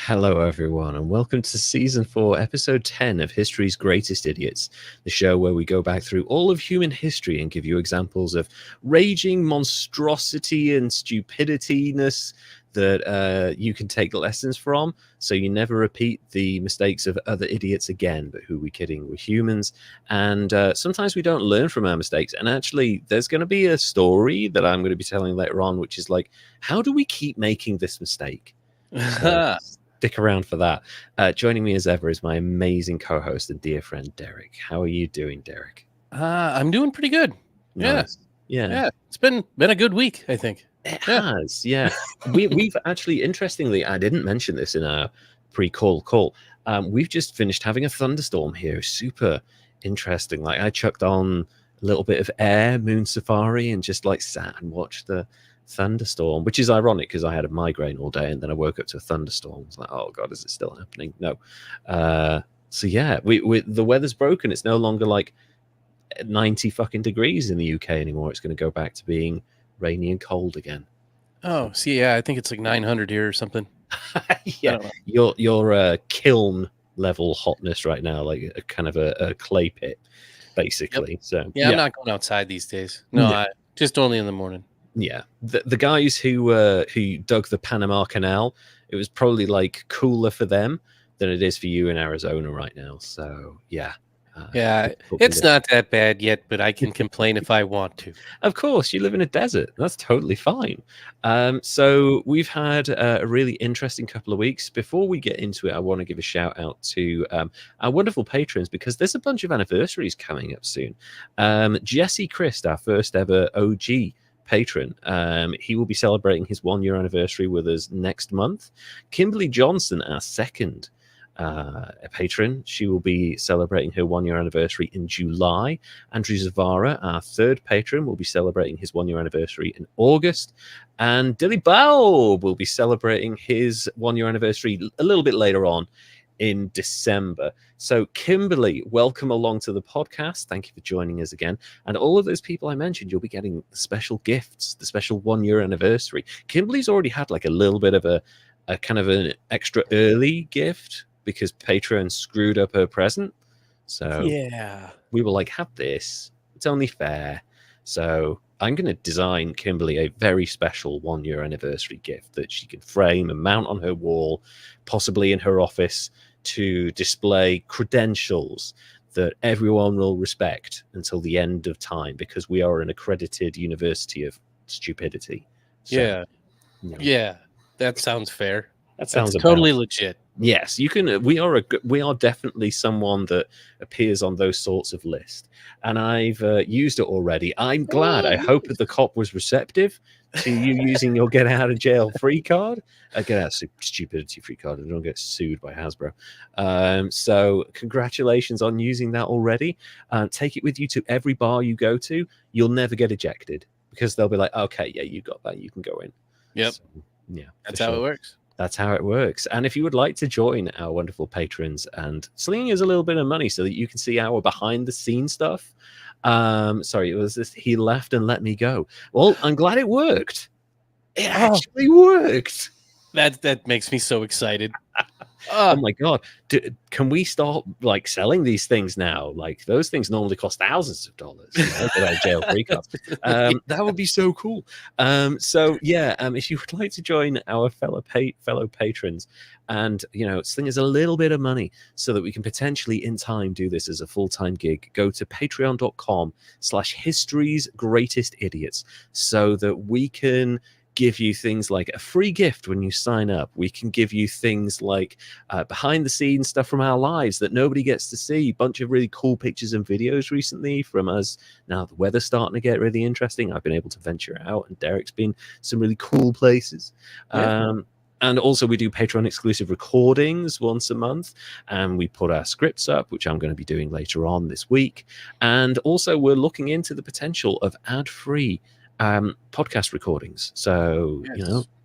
Hello, everyone, and welcome to Season 4, Episode 10 of History's Greatest Idiots, the show where we go back through all of human history and give you examples of raging monstrosity and stupidityness that you can take lessons from, so you never repeat the mistakes of other idiots again. But who are we kidding? We're humans, and sometimes we don't learn from our mistakes. And actually, there's going to be a story that I'm going to be telling later on, which is like, how do we keep making this mistake? So, stick around for that. Joining me as ever is my amazing co-host and dear friend Derek. How are you doing, Derek? I'm doing pretty good. Nice. Yeah. It's been a good week, I think. It has. Yeah. We've actually, interestingly, I didn't mention this in our pre-call call. We've just finished having a thunderstorm here. Super interesting. Like, I chucked on a little bit of Air Moon Safari and just like sat and watched the thunderstorm, which is ironic because I had a migraine all day and then I woke up to a thunderstorm. I was like, oh god, is it still happening? No. So yeah, we the weather's broken. It's no longer like 90 fucking degrees in the UK anymore. It's going to go back to being rainy and cold again. Oh, see, yeah, I think it's like 900 here or something. Yeah, you're kiln level hotness right now, like a kind of a clay pit, basically. Yep. So yeah, I'm not going outside these days. No, just only in the morning. Yeah, the guys who dug the Panama Canal, it was probably like cooler for them than it is for you in Arizona right now. So yeah. It's not that bad yet, but I can complain if I want to. Of course, you live in a desert. That's totally fine. So we've had a really interesting couple of weeks. Before we get into it, I want to give a shout out to our wonderful patrons, because there's a bunch of anniversaries coming up soon. Jesse Christ, our first ever OG patron, he will be celebrating his 1 year anniversary with us next month. Kimberly Johnson, our second patron, she will be celebrating her 1 year anniversary in July. Andrew Zavara, our third patron, will be celebrating his 1 year anniversary in August. And Dilly Baub will be celebrating his 1 year anniversary a little bit later on in December. So Kimberly, welcome along to the podcast. Thank you for joining us again. And all of those people I mentioned, you'll be getting special gifts, the special 1 year anniversary. Kimberly's already had like a little bit of a kind of an extra early gift because Patreon screwed up her present. So yeah, we were like, have this. It's only fair. So I'm going to design Kimberly a very special 1 year anniversary gift that she can frame and mount on her wall, possibly in her office, to display credentials that everyone will respect until the end of time, because we are an accredited university of stupidity. So, yeah, that sounds fair. That sounds totally legit. Yes, you can. We are definitely someone that appears on those sorts of lists, and I've used it already. I'm glad. I hope that the cop was receptive to you using your get out of jail free card. Get out stupidity free card, and don't get sued by Hasbro. So congratulations on using that already. Take it with you to every bar you go to. You'll never get ejected because they'll be like, okay, yeah, you got that. You can go in. Yep. So, yeah, that's how it works. That's how it works. And if you would like to join our wonderful patrons and sling us a little bit of money so that you can see our behind the scenes stuff. Sorry, it was this. He left and let me go. Well, I'm glad it worked. It actually worked. That makes me so excited. Oh my god, can we start like selling these things now? Like, those things normally cost thousands of dollars, without jail free cards. That would be so cool. So yeah, if you would like to join our fellow patrons and sling us a little bit of money so that we can potentially in time do this as a full-time gig, go to patreon.com/history's greatest idiots so that we can give you things like a free gift when you sign up. We can give you things like behind the scenes stuff from our lives that nobody gets to see. A bunch of really cool pictures and videos recently from us. Now the weather's starting to get really interesting. I've been able to venture out, and Derek's been some really cool places. And also we do Patreon exclusive recordings once a month, and we put our scripts up, which I'm going to be doing later on this week. And also we're looking into the potential of ad-free podcast recordings. So,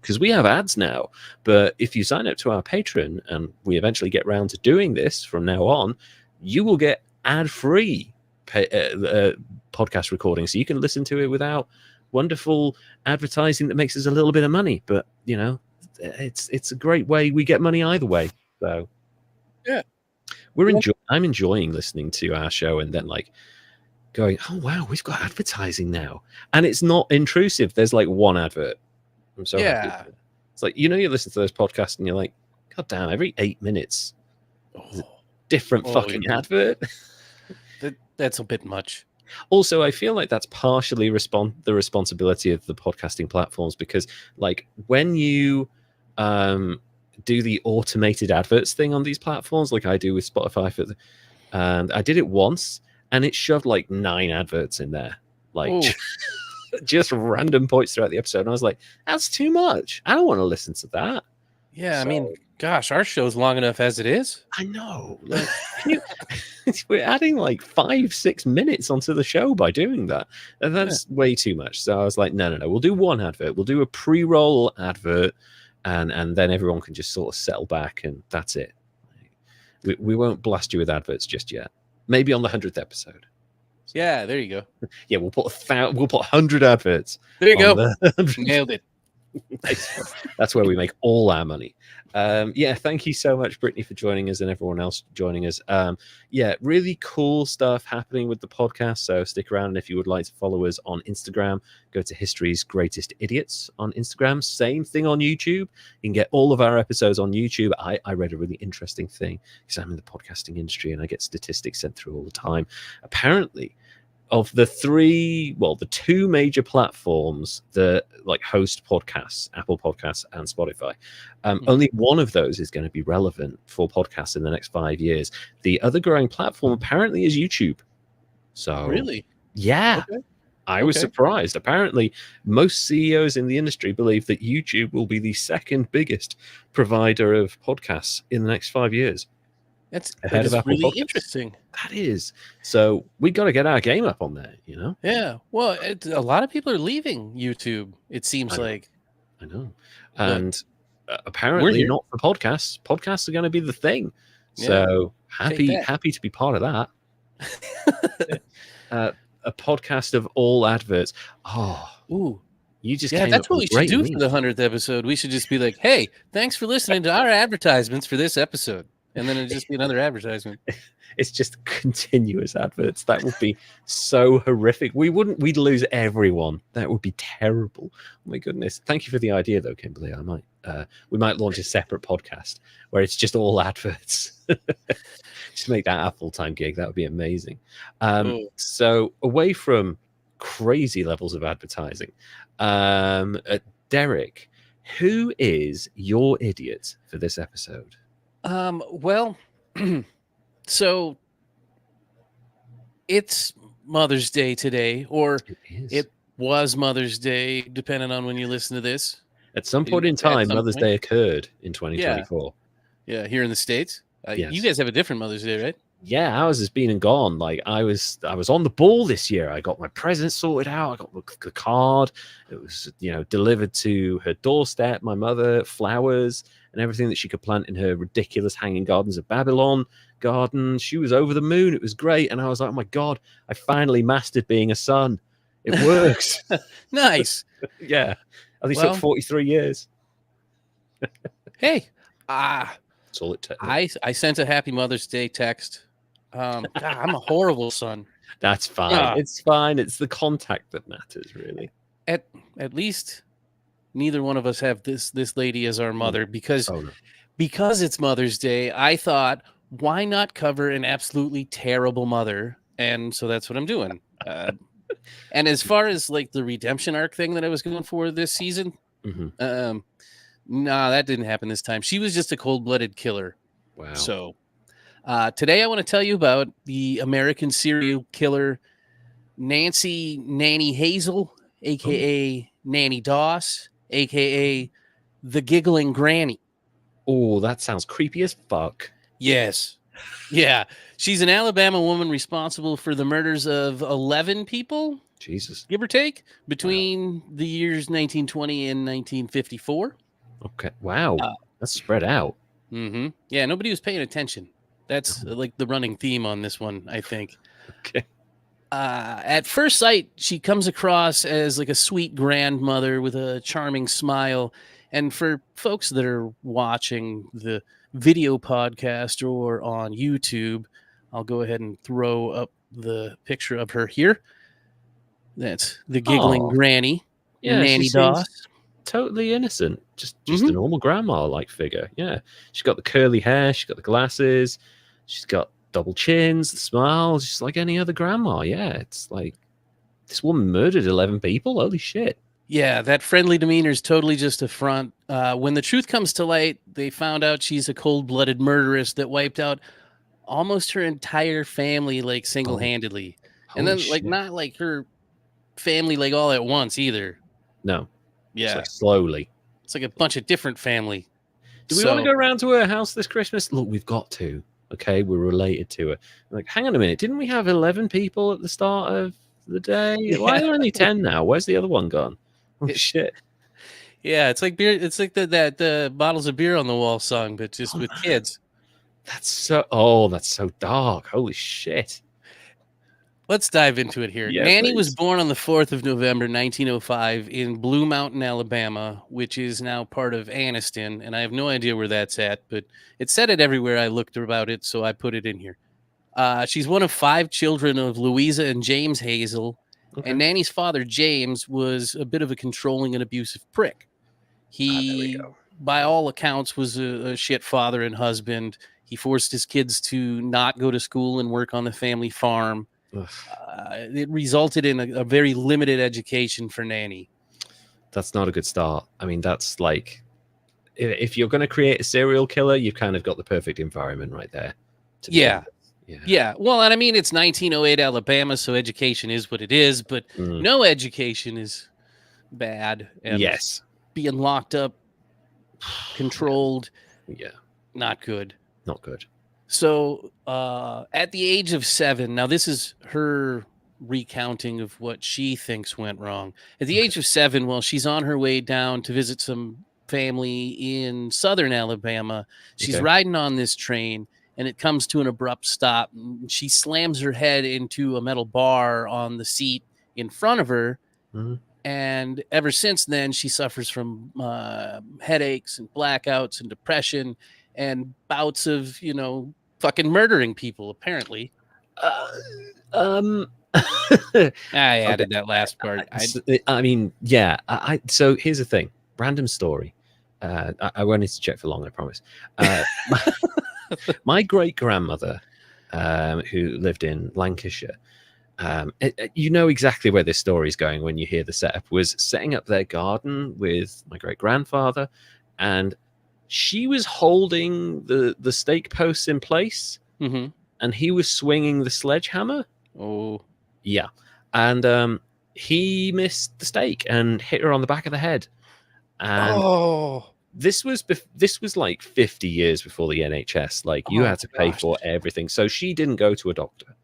because we have ads now, but if you sign up to our Patreon and we eventually get around to doing this from now on, you will get ad-free podcast recordings. So you can listen to it without wonderful advertising that makes us a little bit of money. But, it's a great way. We get money either way. So yeah, I'm enjoying listening to our show and then like going, oh wow, we've got advertising now, and it's not intrusive. There's like one advert. I'm so happy. It's like, you listen to those podcasts and you're like, god damn, every 8 minutes there's a different fucking advert. That's a bit much. Also, I feel like that's partially the responsibility of the podcasting platforms, because like when you do the automated adverts thing on these platforms, like I do with Spotify, and I did it once and it shoved like 9 adverts in there, like just random points throughout the episode. And I was like, that's too much. I don't want to listen to that. Yeah, so, I mean, gosh, our show's long enough as it is. I know. Like, we're adding like 5-6 minutes onto the show by doing that. And that's way too much. So I was like, no. We'll do one advert. We'll do a pre-roll advert, and then everyone can just sort of settle back, and that's it. We won't blast you with adverts just yet. Maybe on the 100th episode. Yeah, there you go. Yeah, we'll put 100 adverts. There you go. Nailed it. That's where we make all our money. Thank you so much, Brittany, for joining us, and everyone else joining us. Really cool stuff happening with the podcast, so stick around. And if you would like to follow us on Instagram, go to History's Greatest Idiots on Instagram. Same thing on YouTube. You can get all of our episodes on YouTube. I read a really interesting thing, because I'm in the podcasting industry and I get statistics sent through all the time. Apparently, of the 2 major platforms that like host podcasts, Apple Podcasts and Spotify, only one of those is going to be relevant for podcasts in the next 5 years. The other growing platform apparently is YouTube. So really, yeah, okay. I was surprised. Apparently, most CEOs in the industry believe that YouTube will be the second biggest provider of podcasts in the next 5 years. That is really interesting. That is. So we got to get our game up on there, Yeah. Well, a lot of people are leaving YouTube, it seems like. I know. And apparently not for podcasts. Podcasts are going to be the thing. So happy to be part of that. A podcast of all adverts. You just that's what we should do for the 100th episode. We should just be like, hey, thanks for listening to our advertisements for this episode. And then it'd just be another advertisement. It's just continuous adverts. That would be so horrific. We'd lose everyone. That would be terrible. Oh my goodness. Thank you for the idea though, Kimberly. We might launch a separate podcast where it's just all adverts. Just make that a full-time gig. That would be amazing. So away from crazy levels of advertising, Derek, who is your idiot for this episode? Well, so it's Mother's Day today, or it was Mother's Day, depending on when you listen to this. At some point in time, Mother's Day occurred in 2024. Yeah, here in the States. Yes. You guys have a different Mother's Day, right? Yeah, ours has been and gone. Like I was on the ball this year. I got my present sorted out. I got the card. It was, delivered to her doorstep. My mother, flowers and everything that she could plant in her ridiculous hanging gardens of Babylon garden. She was over the moon. It was great. And I was like, oh my God, I finally mastered being a son. It works. Nice. Yeah. At least took 43 years. Hey, that's all it took. I sent a happy Mother's Day text. God, I'm a horrible son. That's fine. It's fine. It's the contact that matters, really. At least neither one of us have this lady as our mother, because it's Mother's Day. I thought, why not cover an absolutely terrible mother? And so that's what I'm doing. And as far as like the redemption arc thing that I was going for this season, that didn't happen this time. She was just a cold-blooded killer. Wow. So today I want to tell you about the American serial killer Nannie Hazel, a.k.a. Nannie Doss, a.k.a. the Giggling Granny. Oh, that sounds creepy as fuck. Yes. Yeah. She's an Alabama woman responsible for the murders of 11 people. Jesus. Give or take, between the years 1920 and 1954. Okay. Wow. That's spread out. Mm-hmm. Yeah, nobody was paying attention. That's like the running theme on this one, I think. Okay. At first sight, she comes across as like a sweet grandmother with a charming smile. And for folks that are watching the video podcast or on YouTube, I'll go ahead and throw up the picture of her here. That's the giggling Oh, granny, yeah, she Nannie seems Doss. totally innocent. Just a Hmm. normal grandma-like figure. Yeah. She's got the curly hair, she's got the glasses, she's got double chins, the smile, just like any other grandma. Yeah, it's like this woman murdered 11 people. Holy shit. Yeah, that friendly demeanor is totally just a front. When the truth comes to light, they found out she's a cold-blooded murderess that wiped out almost her entire family, like Oh, single-handedly. And holy then, like, shit. not like her family, like all at once either. No, just Yeah, like slowly. it's like a bunch of different family. Do we want to So go around to her house this Christmas? Look, we've got to. Okay, we're related to her. Like, hang on a minute. Didn't we have 11 people at the start of the day? Why yeah, are there only 10 now? Where's the other one gone? Oh, it- shit. yeah, it's like beer. It's like the bottles of beer on the wall song, but just with kids. That's so dark. Holy shit. Let's dive into it here. Yeah, Nannie was please. born on the 4th of November, 1905, in Blue Mountain, Alabama, which is now part of Anniston. And I have no idea where that's at, but it said it everywhere I looked about it, so I put it in here. She's one of 5 children of Louisa and James Hazel. And Okay. Nannie's father, James, was a bit of a controlling and abusive prick. There we He, go. by all accounts, was a shit father and husband. He forced his kids to not go to school and work on the family farm. Ugh, It resulted in a very limited education for Nannie. that's not a good start. I mean, that's like, if you're going to create a serial killer, you've kind of got the perfect environment right there. To begin Yeah. with. Yeah. Yeah. Well, and I mean, it's 1908 Alabama, so education is what it is, but Mm, no education is bad. And yes. being locked up, controlled, Yeah. not good. Not good. So at the age of 7, now this is her recounting of what she thinks went wrong. At the age of 7, while she's on her way down to visit some family in southern Alabama, she's Okay. riding on this train and it comes to an abrupt stop. And she slams her head into a metal bar on the seat in front of her. Mhm. And ever since then, she suffers from headaches and blackouts and depression and bouts of, fucking murdering people, apparently. Uh, um. I Okay. added that last part. I mean, yeah. So here's the thing. Random story. I won't need to check for long. I promise. My great grandmother, who lived in Lancashire, you know exactly where this story is going when you hear the setup. Was setting up their garden with my great grandfather, and she was holding the stake posts in place, Mhm. and he was swinging the sledgehammer. Oh, Yeah, and he missed the stake and hit her on the back of the head. And oh, this was like 50 years before the NHS. Like, you oh had to pay gosh. for everything. So she didn't go to a doctor.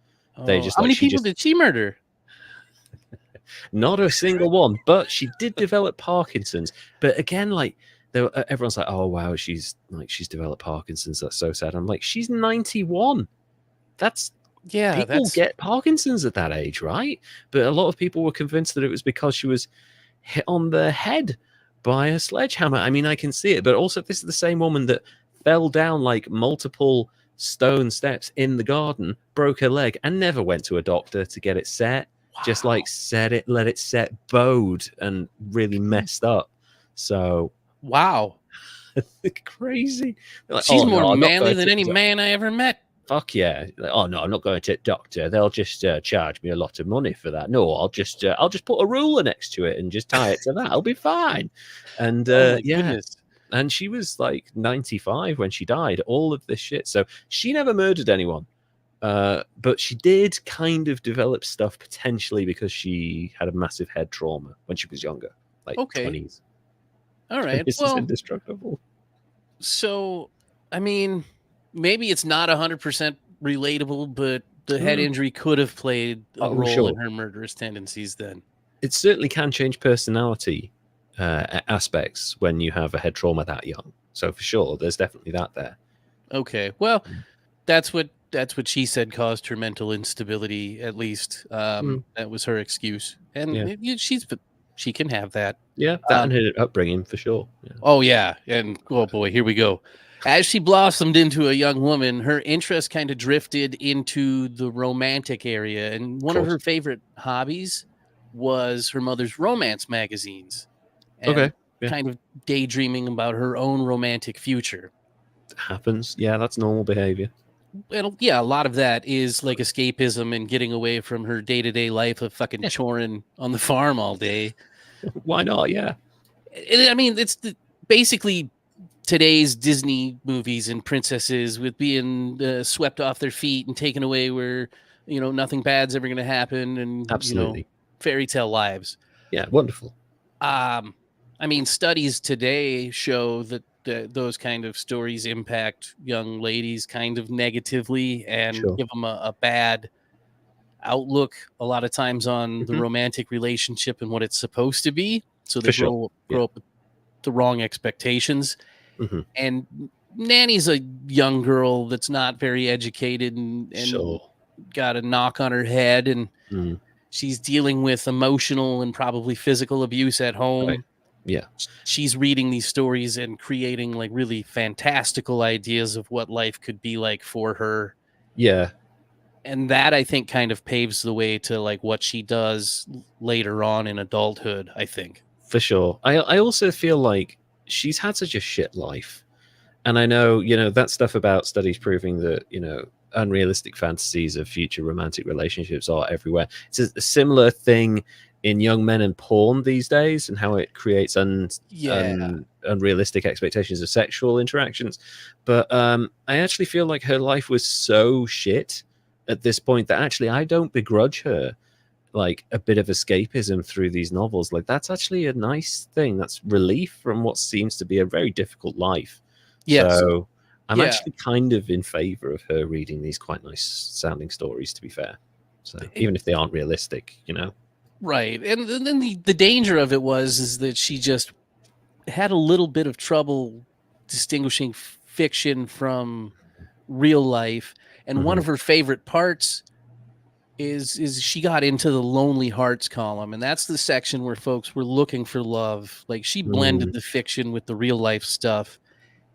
They Oh, just how like many she people just did she murder? not a single one. But she did develop Parkinson's. But again, like, everyone's like, oh wow, she's developed Parkinson's. That's so sad. I'm like, she's 91. That's Yeah, People that's get Parkinson's at that age, right? But a lot of people were convinced that it was because she was hit on the head by a sledgehammer. I mean, I can see it, but also this is the same woman that fell down like multiple stone steps in the garden, broke her leg, and never went to a doctor to get it set. Just like set it, let it set, bowed, and really messed up. So wow. crazy. Like, She's oh more no, I'm not manly going than to any man I ever met. fuck yeah. Like, oh no, I'm not going to a doctor. They'll just charge me a lot of money for that. No, I'll just put a ruler next to it and just tie it to that. I'll be fine. And Oh my yeah, goodness. and she was like 95 when she died. All of this shit. So she never murdered anyone. But she did kind of develop stuff potentially because she had a massive head trauma when she was younger, like Okay. 20s. All right. This is Well, indestructible. so I mean, maybe it's not 100% relatable, but the head injury could have played a Oh, role sure. in her murderous tendencies then. It certainly can change personality aspects when you have a head trauma that young. So for sure, there's definitely that there. Okay. Well, that's what That's what she said caused her mental instability, at least. That was her excuse. And she can have that. Yeah, that and her upbringing for sure. Yeah. Oh, yeah. And oh boy, here we go. As she blossomed into a young woman, her interest kind of drifted into the romantic area. And one of her favorite hobbies was her mother's romance magazines and kind of daydreaming about her own romantic future. It happens. Yeah, that's normal behavior. Well, yeah, a lot of that is like escapism and getting away from her day-to-day life of fucking choring on the farm all day. Why not? Yeah. I mean, it's basically today's Disney movies and princesses with being swept off their feet and taken away where, nothing bad's ever going to happen. And, absolutely, fairy tale lives. Yeah, wonderful. I mean, studies today show that those kind of stories impact young ladies kind of negatively and give them a bad outlook a lot of times on the romantic relationship and what it's supposed to be. So they grow up with the wrong expectations. And Nanny's a young girl that's not very educated and got a knock on her head, and she's dealing with emotional and probably physical abuse at home. Right. Yeah. She's reading these stories and creating like really fantastical ideas of what life could be like for her. Yeah. And that, I think, kind of paves the way to like what she does later on in adulthood, I think. For sure. I also feel like she's had such a shit life. And I know, that stuff about studies proving that, unrealistic fantasies of future romantic relationships are everywhere. It's a similar thing in young men and porn these days, and how it creates unrealistic expectations of sexual interactions. But I actually feel like her life was so shit at this point that actually I don't begrudge her like a bit of escapism through these novels. Like, that's actually a nice thing. That's relief from what seems to be a very difficult life. Yes. So I'm actually kind of in favor of her reading these quite nice sounding stories, to be fair. So even if they aren't realistic, Right. And then the danger of it is that she just had a little bit of trouble distinguishing fiction from real life. And one of her favorite parts is she got into the Lonely Hearts column. And that's the section where folks were looking for love. Like, she blended the fiction with the real life stuff.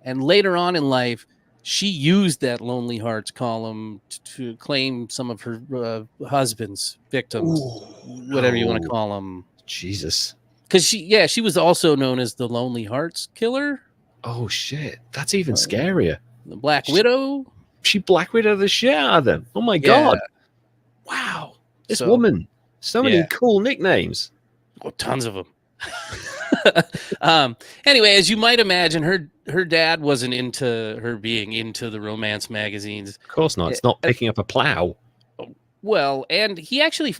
And later on in life, she used that Lonely Hearts column to claim some of her husband's victims, whatever you want to call them. Jesus. Because she was also known as the Lonely Hearts Killer. Oh, shit. That's even scarier. The Black Widow. She Black Widow the shit out of them. Oh, my God. Wow. This woman. So many cool nicknames. Oh, tons of them. Anyway, as you might imagine, her dad wasn't into her being into the romance magazines. Of course not. It's not picking up a plow. Well, and he actually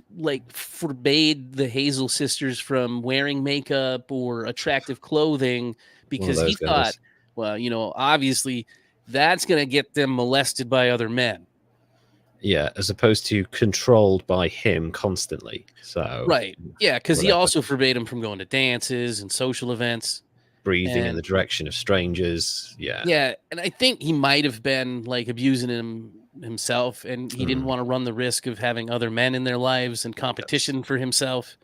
forbade the Hazel sisters from wearing makeup or attractive clothing because he thought, obviously that's going to get them molested by other men. Yeah, as opposed to controlled by him constantly. So right, yeah, because he also forbade him from going to dances and social events, breathing in the direction of strangers. Yeah, and I think he might have been like abusing himself, and he didn't want to run the risk of having other men in their lives and competition for himself.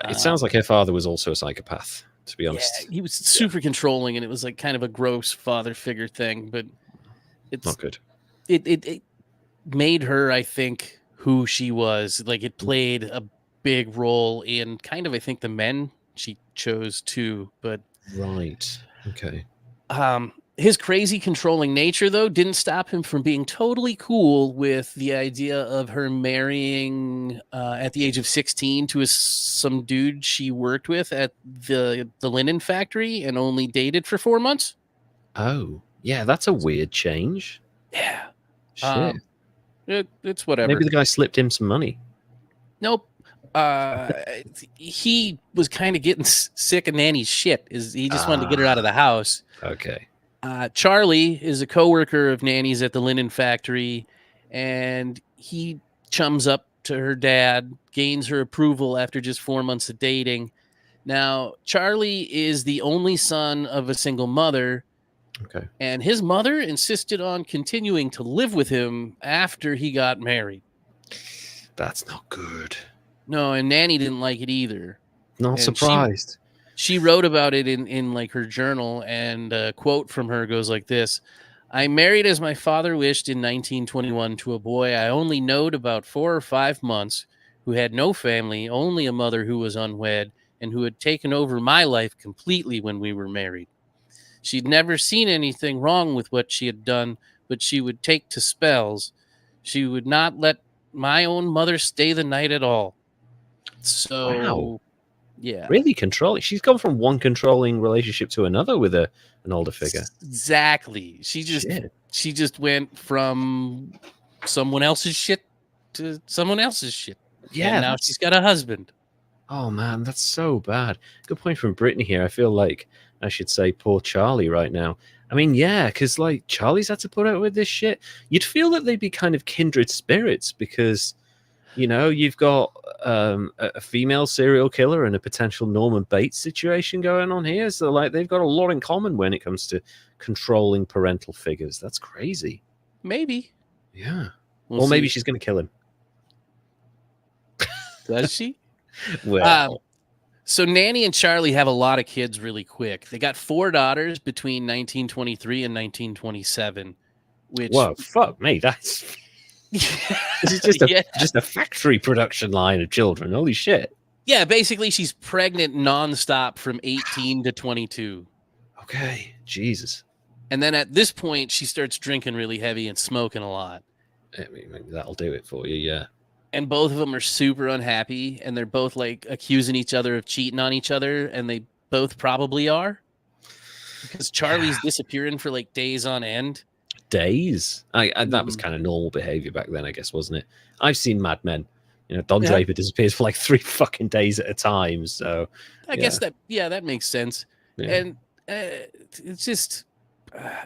It sounds like her father was also a psychopath, to be honest. Yeah, he was super controlling, and it was like kind of a gross father figure thing, but it's not good. It made her, I think, who she was. Like, it played a big role in kind of, I think, the men she chose too. But right, okay. His crazy controlling nature, though, didn't stop him from being totally cool with the idea of her marrying at the age of 16 to some dude she worked with at the linen factory and only dated for 4 months. Oh, yeah, that's a weird change. Yeah. Shit. It's whatever. Maybe the guy slipped him some money. Nope. He was kind of getting sick of Nanny's shit. He just wanted to get her out of the house. Okay. Charlie is a coworker of Nanny's at the linen factory, and he chums up to her dad, gains her approval after just 4 months of dating. Now, Charlie is the only son of a single mother, Okay. And his mother insisted on continuing to live with him after he got married. That's not good. No, and Nannie didn't like it either. Not And surprised. she wrote about it in like her journal, and a quote from her goes like this: "I married as my father wished in 1921 to a boy I only knowed about 4 or 5 months, who had no family, only a mother who was unwed, and who had taken over my life completely when we were married. She'd never seen anything wrong with what she had done, but she would take to spells. She would not let my own mother stay the night at all." Wow. So, yeah. Really controlling. She's gone from one controlling relationship to another with an older figure. Exactly. Shit. She just went from someone else's shit to someone else's shit. Yeah. And now she's got a husband. Oh man, that's so bad. Good point from Brittany here. I feel like I should say poor Charlie right now. I mean, yeah, because like Charlie's had to put up with this shit. You'd feel that they'd be kind of kindred spirits because, you know, you've got a female serial killer and a potential Norman Bates situation going on here. So like they've got a lot in common when it comes to controlling parental figures. That's crazy. Maybe. Yeah. We'll or maybe see. she's going to kill him. Does she? Well, So Nannie and Charlie have a lot of kids really quick. They got 4 daughters between 1923 and 1927, which whoa, fuck me. That's this is just a factory production line of children. Holy shit. Yeah, basically she's pregnant nonstop from 18 to 22. Okay, Jesus. And then at this point, she starts drinking really heavy and smoking a lot. I mean, maybe that'll do it for you, yeah. And both of them are super unhappy, and they're both like accusing each other of cheating on each other, and they both probably are. Because Charlie's disappearing for like days on end. Days? That was kind of normal behavior back then, I guess, wasn't it? I've seen Mad Men. You know, Don Draper disappears for like 3 fucking days at a time. So I guess that makes sense. Yeah. And it's just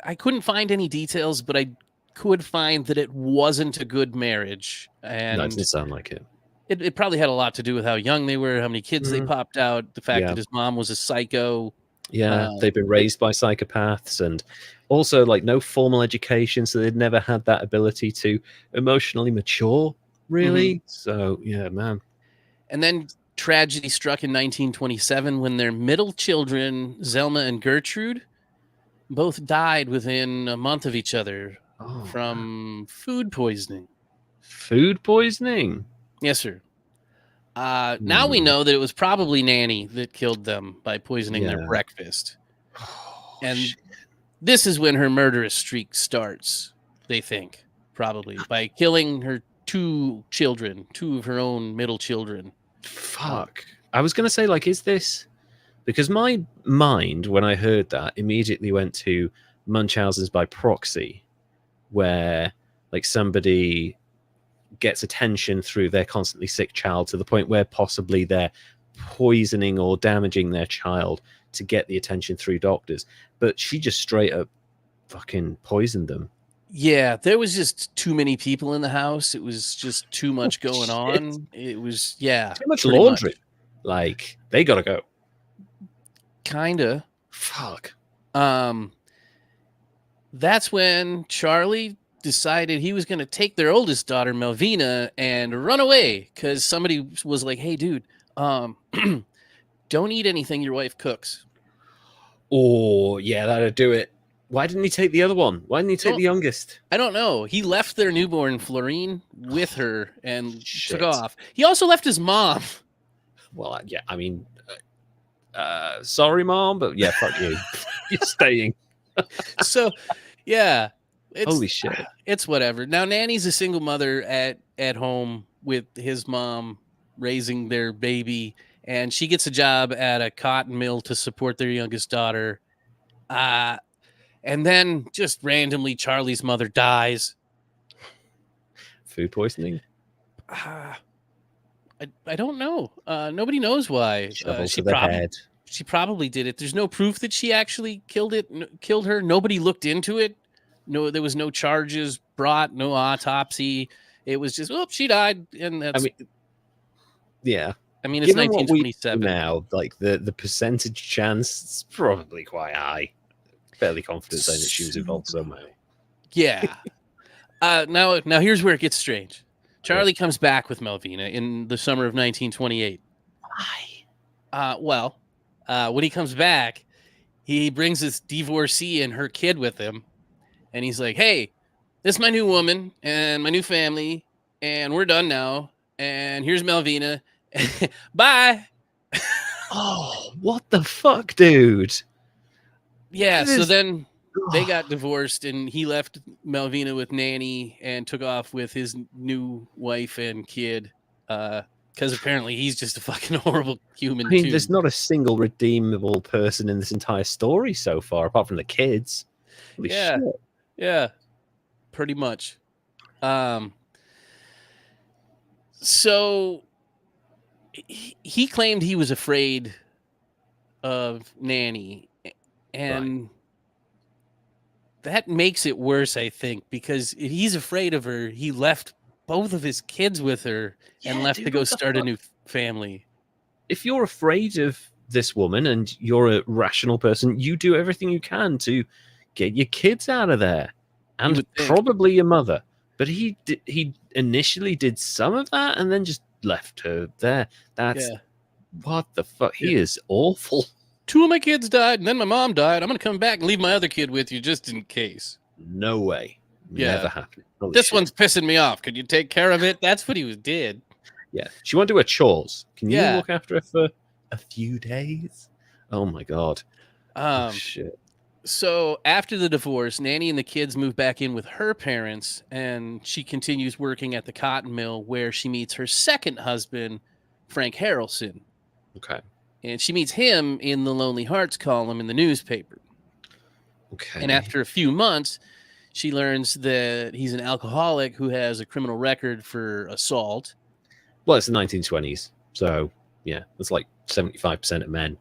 I couldn't find any details, but I could find that it wasn't a good marriage. And no, it doesn't sound like it. It probably had a lot to do with how young they were, how many kids they popped out, the fact that his mom was a psycho. Yeah, they've been raised by psychopaths, and also like no formal education, so they'd never had that ability to emotionally mature, really. So yeah, man. And then tragedy struck in 1927 when their middle children, Zelma and Gertrude, both died within a month of each other from food poisoning. Food poisoning? Yes, sir. Now we know that it was probably Nannie that killed them by poisoning their breakfast. And this is when her murderous streak starts, they think, probably, by killing her 2 children, 2 of her own middle children. Fuck. I was going to say, like, is this... Because my mind, when I heard that, immediately went to Munchausen's by proxy, where, like, somebody gets attention through their constantly sick child to the point where possibly they're poisoning or damaging their child to get the attention through doctors. But she just straight up fucking poisoned them. Yeah, there was just too many people in the house. It was just too much going on. It was, too much laundry. Like, they gotta go. Kinda. Fuck. That's when Charlie decided he was going to take their oldest daughter, Melvina, and run away because somebody was like, "Hey, dude, don't eat anything your wife cooks." Oh, yeah, that'd do it. Why didn't he take the other one? Why didn't he take the youngest? I don't know. He left their newborn, Florine, with her and took off. He also left his mom. Well, yeah, I mean, sorry, Mom, but yeah, fuck you. You're staying. So, yeah. Holy shit. It's whatever. Now, Nannie's a single mother at home with his mom raising their baby, and she gets a job at a cotton mill to support their youngest daughter. And then just randomly, Charlie's mother dies. Food poisoning? I don't know. Nobody knows why. She probably did it. There's no proof that she actually killed her. Nobody looked into it. No, there was no charges brought, no autopsy. It was just, she died, and that's. Yeah. I mean, it's 1927 now. Like the percentage chance is probably quite high. fairly confident saying that she was involved somehow. Yeah. Now here's where it gets strange. Charlie comes back with Melvina in the summer of 1928. Why? When he comes back, he brings his divorcee and her kid with him. And he's like, hey, this is my new woman and my new family. And we're done now. And here's Melvina. Bye. Oh, what the fuck, dude? Yeah, so then they got divorced and he left Melvina with Nannie and took off with his new wife and kid. Because apparently he's just a fucking horrible human. I mean, there's not a single redeemable person in this entire story so far, apart from the kids. Holy shit. Yeah, pretty much. So he claimed he was afraid of Nannie, and that makes it worse, I think, because if he's afraid of her, he left both of his kids with her and left to go start a new family. If you're afraid of this woman and you're a rational person, you do everything you can to get your kids out of there, and probably your mother. But he initially did some of that and then just left her there. That's what the fuck. He is awful. 2 of my kids died and then my mom died. I'm gonna come back and leave my other kid with you just in case. No way. Never happened. This one's pissing me off. Could you take care of it? That's what he did. Yeah. She won't do her chores. Can you look after her for a few days? Oh my god. Shit. So after the divorce, Nannie and the kids move back in with her parents, and she continues working at the cotton mill where she meets her second husband, Frank Harrelson. Okay. And she meets him in the Lonely Hearts column in the newspaper. Okay. And after a few months, she learns that he's an alcoholic who has a criminal record for assault. Well, it's the 1920s. So, yeah, it's like 75% of men,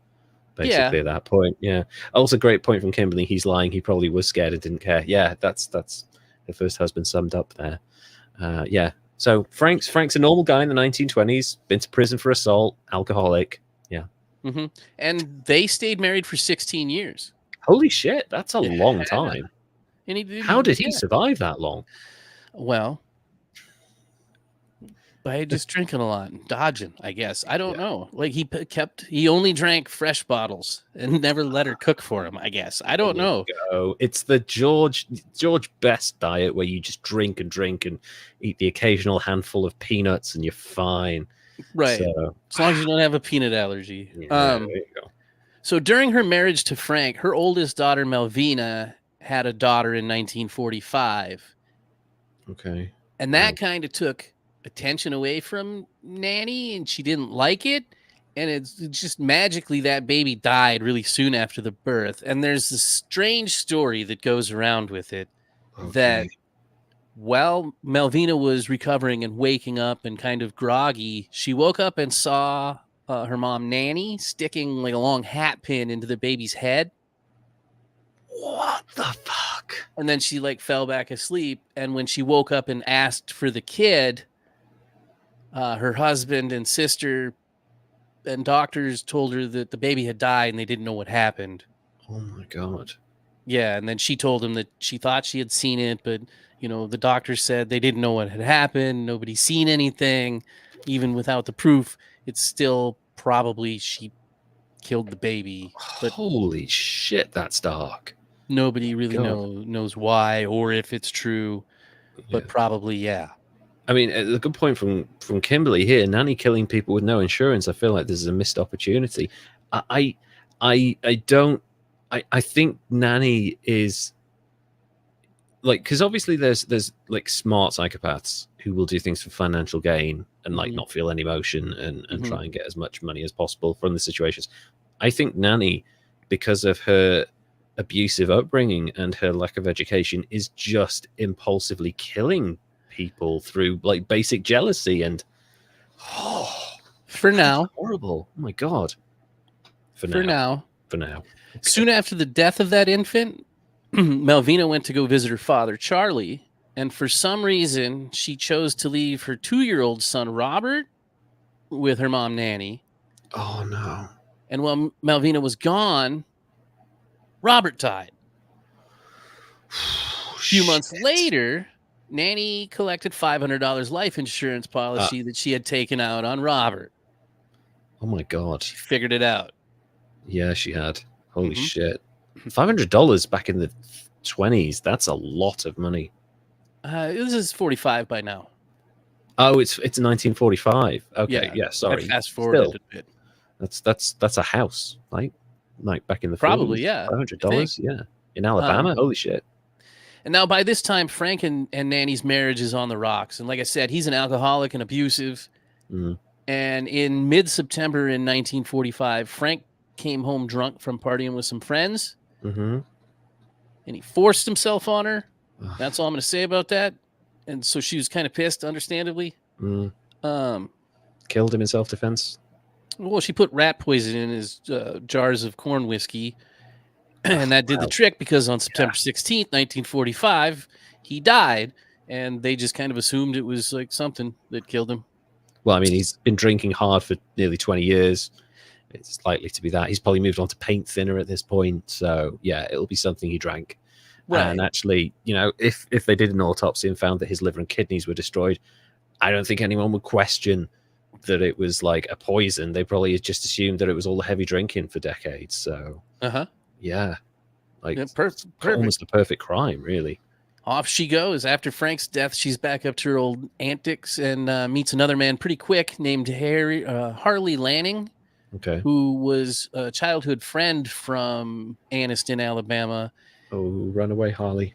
basically, at that point. Yeah. Also, great point from Kimberly. He's lying. He probably was scared and didn't care. Yeah, that's her first husband summed up there. Yeah. So Frank's a normal guy in the 1920s, been to prison for assault, alcoholic. Yeah. Mm-hmm. And they stayed married for 16 years. Holy shit, that's a long time. And how did he survive that long? Well, by just drinking a lot and dodging, I guess. I don't know. Like he only drank fresh bottles and never let her cook for him, I guess. I don't know. It's the George Best diet where you just drink and eat the occasional handful of peanuts and you're fine. Right. So, as long as you don't have a peanut allergy. There you go. So during her marriage to Frank, her oldest daughter, Melvina, had a daughter in 1945. Okay. And that kind of took attention away from Nannie, and she didn't like it. And it's just magically that baby died really soon after the birth. And there's this strange story that goes around with it that while Melvina was recovering and waking up and kind of groggy, she woke up and saw her mom, Nannie, sticking like a long hat pin into the baby's head. What the fuck? And then she like fell back asleep. And when she woke up and asked for the kid, her husband and sister and doctors told her that the baby had died and they didn't know what happened. Oh my god. Yeah. And then she told him that she thought she had seen it, but the doctors said they didn't know what had happened. Nobody's seen anything. Even without the proof, it's still probably she killed the baby. But holy shit, that's dark. Nobody really knows why or if it's true, but probably, yeah. I mean, a good point from Kimberly here. Nannie killing people with no insurance. I feel like this is a missed opportunity. I think Nannie is like, because obviously there's like smart psychopaths who will do things for financial gain and like not feel any emotion and try and get as much money as possible from the situations. I think Nannie, because of her abusive upbringing and her lack of education, is just impulsively killing people through like basic jealousy and for now horrible. Oh my god. For now. Okay. Soon after the death of that infant, Melvina went to go visit her father, Charlie, and for some reason she chose to leave her 2-year-old son Robert with her mom Nannie. Oh no. And while Melvina was gone, Robert died. A few months later, Nannie collected $500 life insurance policy that she had taken out on Robert. Oh my God. She figured it out. Yeah, she had. Holy shit. $500 back in the 20s. That's a lot of money. This is 45 by now. Oh, it's 1945. Okay, yeah, sorry. Fast forwarded a bit. That's a house, like back in the probably 40s. Yeah, $500, yeah, in Alabama. Holy shit! And now by this time, Frank and Nannie's marriage is on the rocks. And like I said, he's an alcoholic and abusive. And in mid-September in 1945, Frank came home drunk from partying with some friends, and he forced himself on her. That's all I'm going to say about that. And so she was kind of pissed, understandably. Killed him in self-defense. Well, she put rat poison in his jars of corn whiskey, and that did the trick, because on September 16th, 1945, he died, and they just kind of assumed it was like something that killed him. Well, I mean, he's been drinking hard for nearly 20 years. It's likely to be that. He's probably moved on to paint thinner at this point. So, yeah, it'll be something he drank. Right. And actually, you know, if they did an autopsy and found that his liver and kidneys were destroyed, I don't think anyone would question that it was like a poison. They probably just assumed that it was all the heavy drinking for decades. So, yeah, like perfect. Almost a perfect crime, really. Off she goes. After Frank's death, she's back up to her old antics and meets another man pretty quick named Harley Lanning, who was a childhood friend from Anniston, Alabama. Oh, runaway Harley.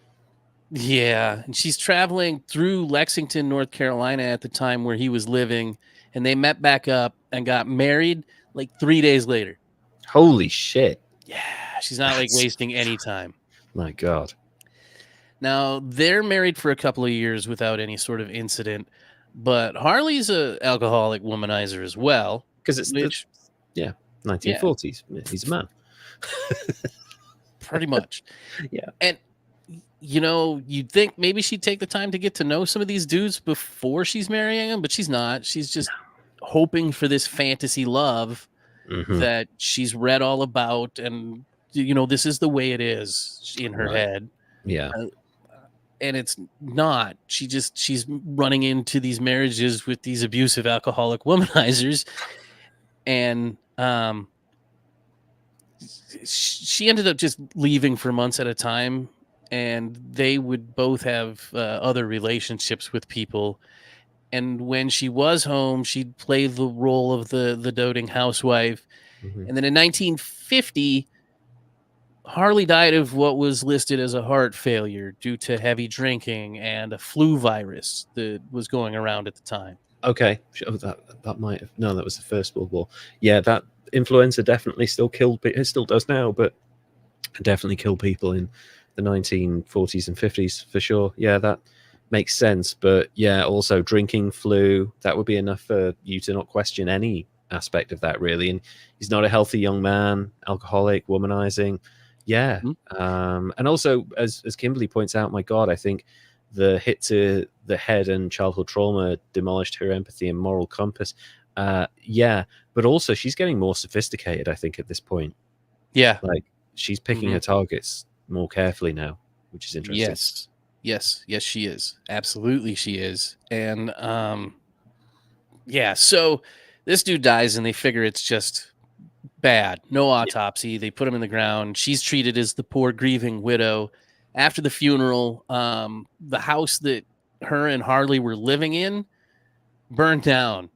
Yeah, and she's traveling through Lexington, North Carolina at the time where he was living, and they met back up and got married like 3 days later. Holy shit. Yeah, she's not like wasting any time. My God. Now, they're married for a couple of years without any sort of incident, but Harley's an alcoholic womanizer as well. Because it's 1940s. Yeah. He's a man. Pretty much. Yeah. And, you know, you'd think maybe she'd take the time to get to know some of these dudes before she's marrying them, but she's not. She's just hoping for this fantasy love that she's read all about. And, you know, this is the way it is in her head. Yeah. And it's not. She's running into these marriages with these abusive alcoholic womanizers. And she ended up just leaving for months at a time. And they would both have other relationships with people. And when she was home, she'd play the role of the doting housewife. And then in 1950, Harley died of what was listed as a heart failure due to heavy drinking and a flu virus that was going around at the time. Okay. That might have... No, that was the First World War. Yeah, that influenza definitely still killed... It still does now, but definitely killed people in the 1940s and 50s for sure. Yeah, that makes sense. But yeah, also drinking, flu, that would be enough for you to not question any aspect of that, really. And he's not a healthy young man, alcoholic, womanizing. Yeah. And also, as Kimberly points out, my God, I think the hit to the head and childhood trauma demolished her empathy and moral compass. Yeah. But also, she's getting more sophisticated, I think, at this point. Yeah. Like, she's picking her targets more carefully now, which is interesting. Yes, she is. Absolutely, she is. And yeah, so this dude dies and they figure it's just bad. No autopsy. They put him in the ground. She's treated as the poor grieving widow. After the funeral, the house that her and Harley were living in burned down,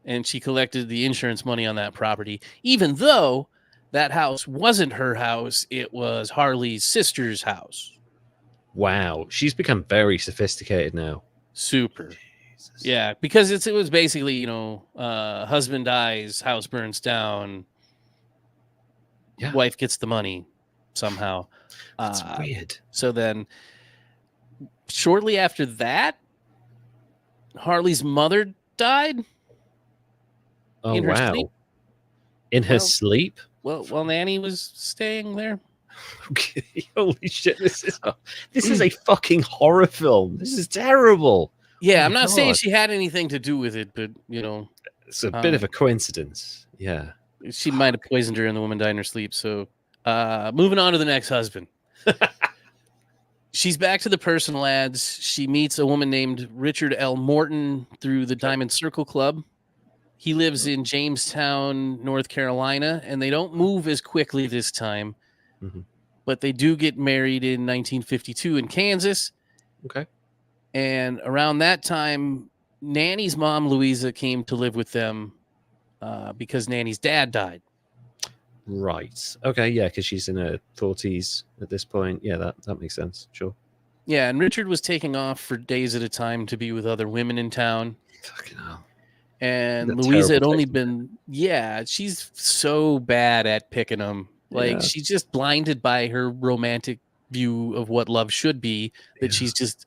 and she collected the insurance money on that property, even though that house wasn't her house. It was Harley's sister's house. Wow. She's become very sophisticated now. Super. Jesus. Yeah, because it was basically, you know, husband dies, house burns down, wife gets the money somehow. That's weird. So then shortly after that, Harley's mother died. Oh, in her sleep. In her sleep? Well, Nannie was staying there. Okay. Holy shit! This is a fucking horror film. This is terrible. Yeah, I'm not saying she had anything to do with it, but you know, it's a bit of a coincidence. Yeah, she might have poisoned her, and the woman died in her sleep. So, moving on to the next husband. she's back to the personal ads. She meets a woman named Richard L. Morton through the Diamond Circle Club. He lives in Jamestown, North Carolina, and they don't move as quickly this time. Mm-hmm. But they do get married in 1952 in Kansas. Okay. And around that time, Nannie's mom, Louisa, came to live with them because Nannie's dad died. Right. Okay. Yeah, because she's in her 40s at this point. Yeah, that makes sense. Sure. Yeah, and Richard was taking off for days at a time to be with other women in town. Fucking hell. And Louisa had only been, she's so bad at picking them. Like, she's just blinded by her romantic view of what love should be, that she's just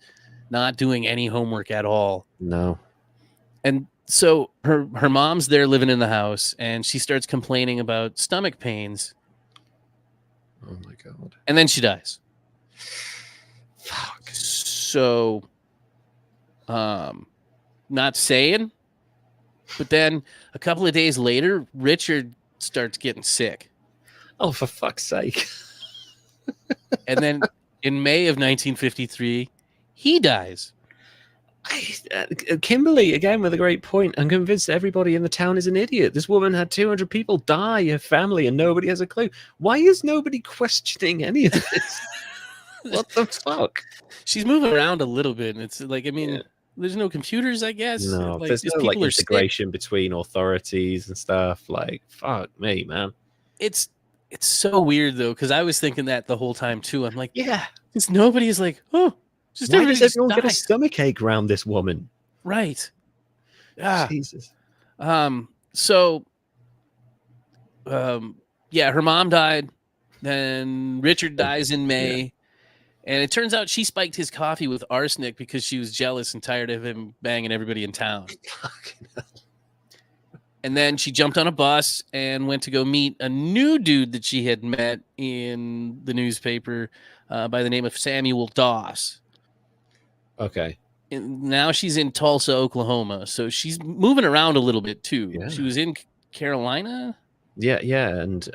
not doing any homework at all. No. And so her mom's there living in the house, and she starts complaining about stomach pains. Oh, my God. And then she dies. Fuck. So, not saying, but then a couple of days later, Richard starts getting sick. Oh, for fuck's sake. And then in May of 1953, he dies. Kimberly, again, with a great point. I'm convinced everybody in the town is an idiot. This woman had 200 people die, her family, and nobody has a clue. Why is nobody questioning any of this? What the fuck? She's moving around a little bit, and it's like, I mean, there's no computers, I guess. No, like, there's no like integration between authorities and stuff. Like, fuck me, man. It's so weird though, because I was thinking that the whole time too. I'm like, yeah, because nobody's like, oh, just why does everyone get a stomach ache around this woman? Right. Yeah. Jesus. So, her mom died. Then Richard dies in May. And it turns out she spiked his coffee with arsenic because she was jealous and tired of him banging everybody in town. And then she jumped on a bus and went to go meet a new dude that she had met in the newspaper by the name of Samuel Doss. Okay. And now she's in Tulsa, Oklahoma. So she's moving around a little bit too. Yeah. She was in Carolina. Yeah, and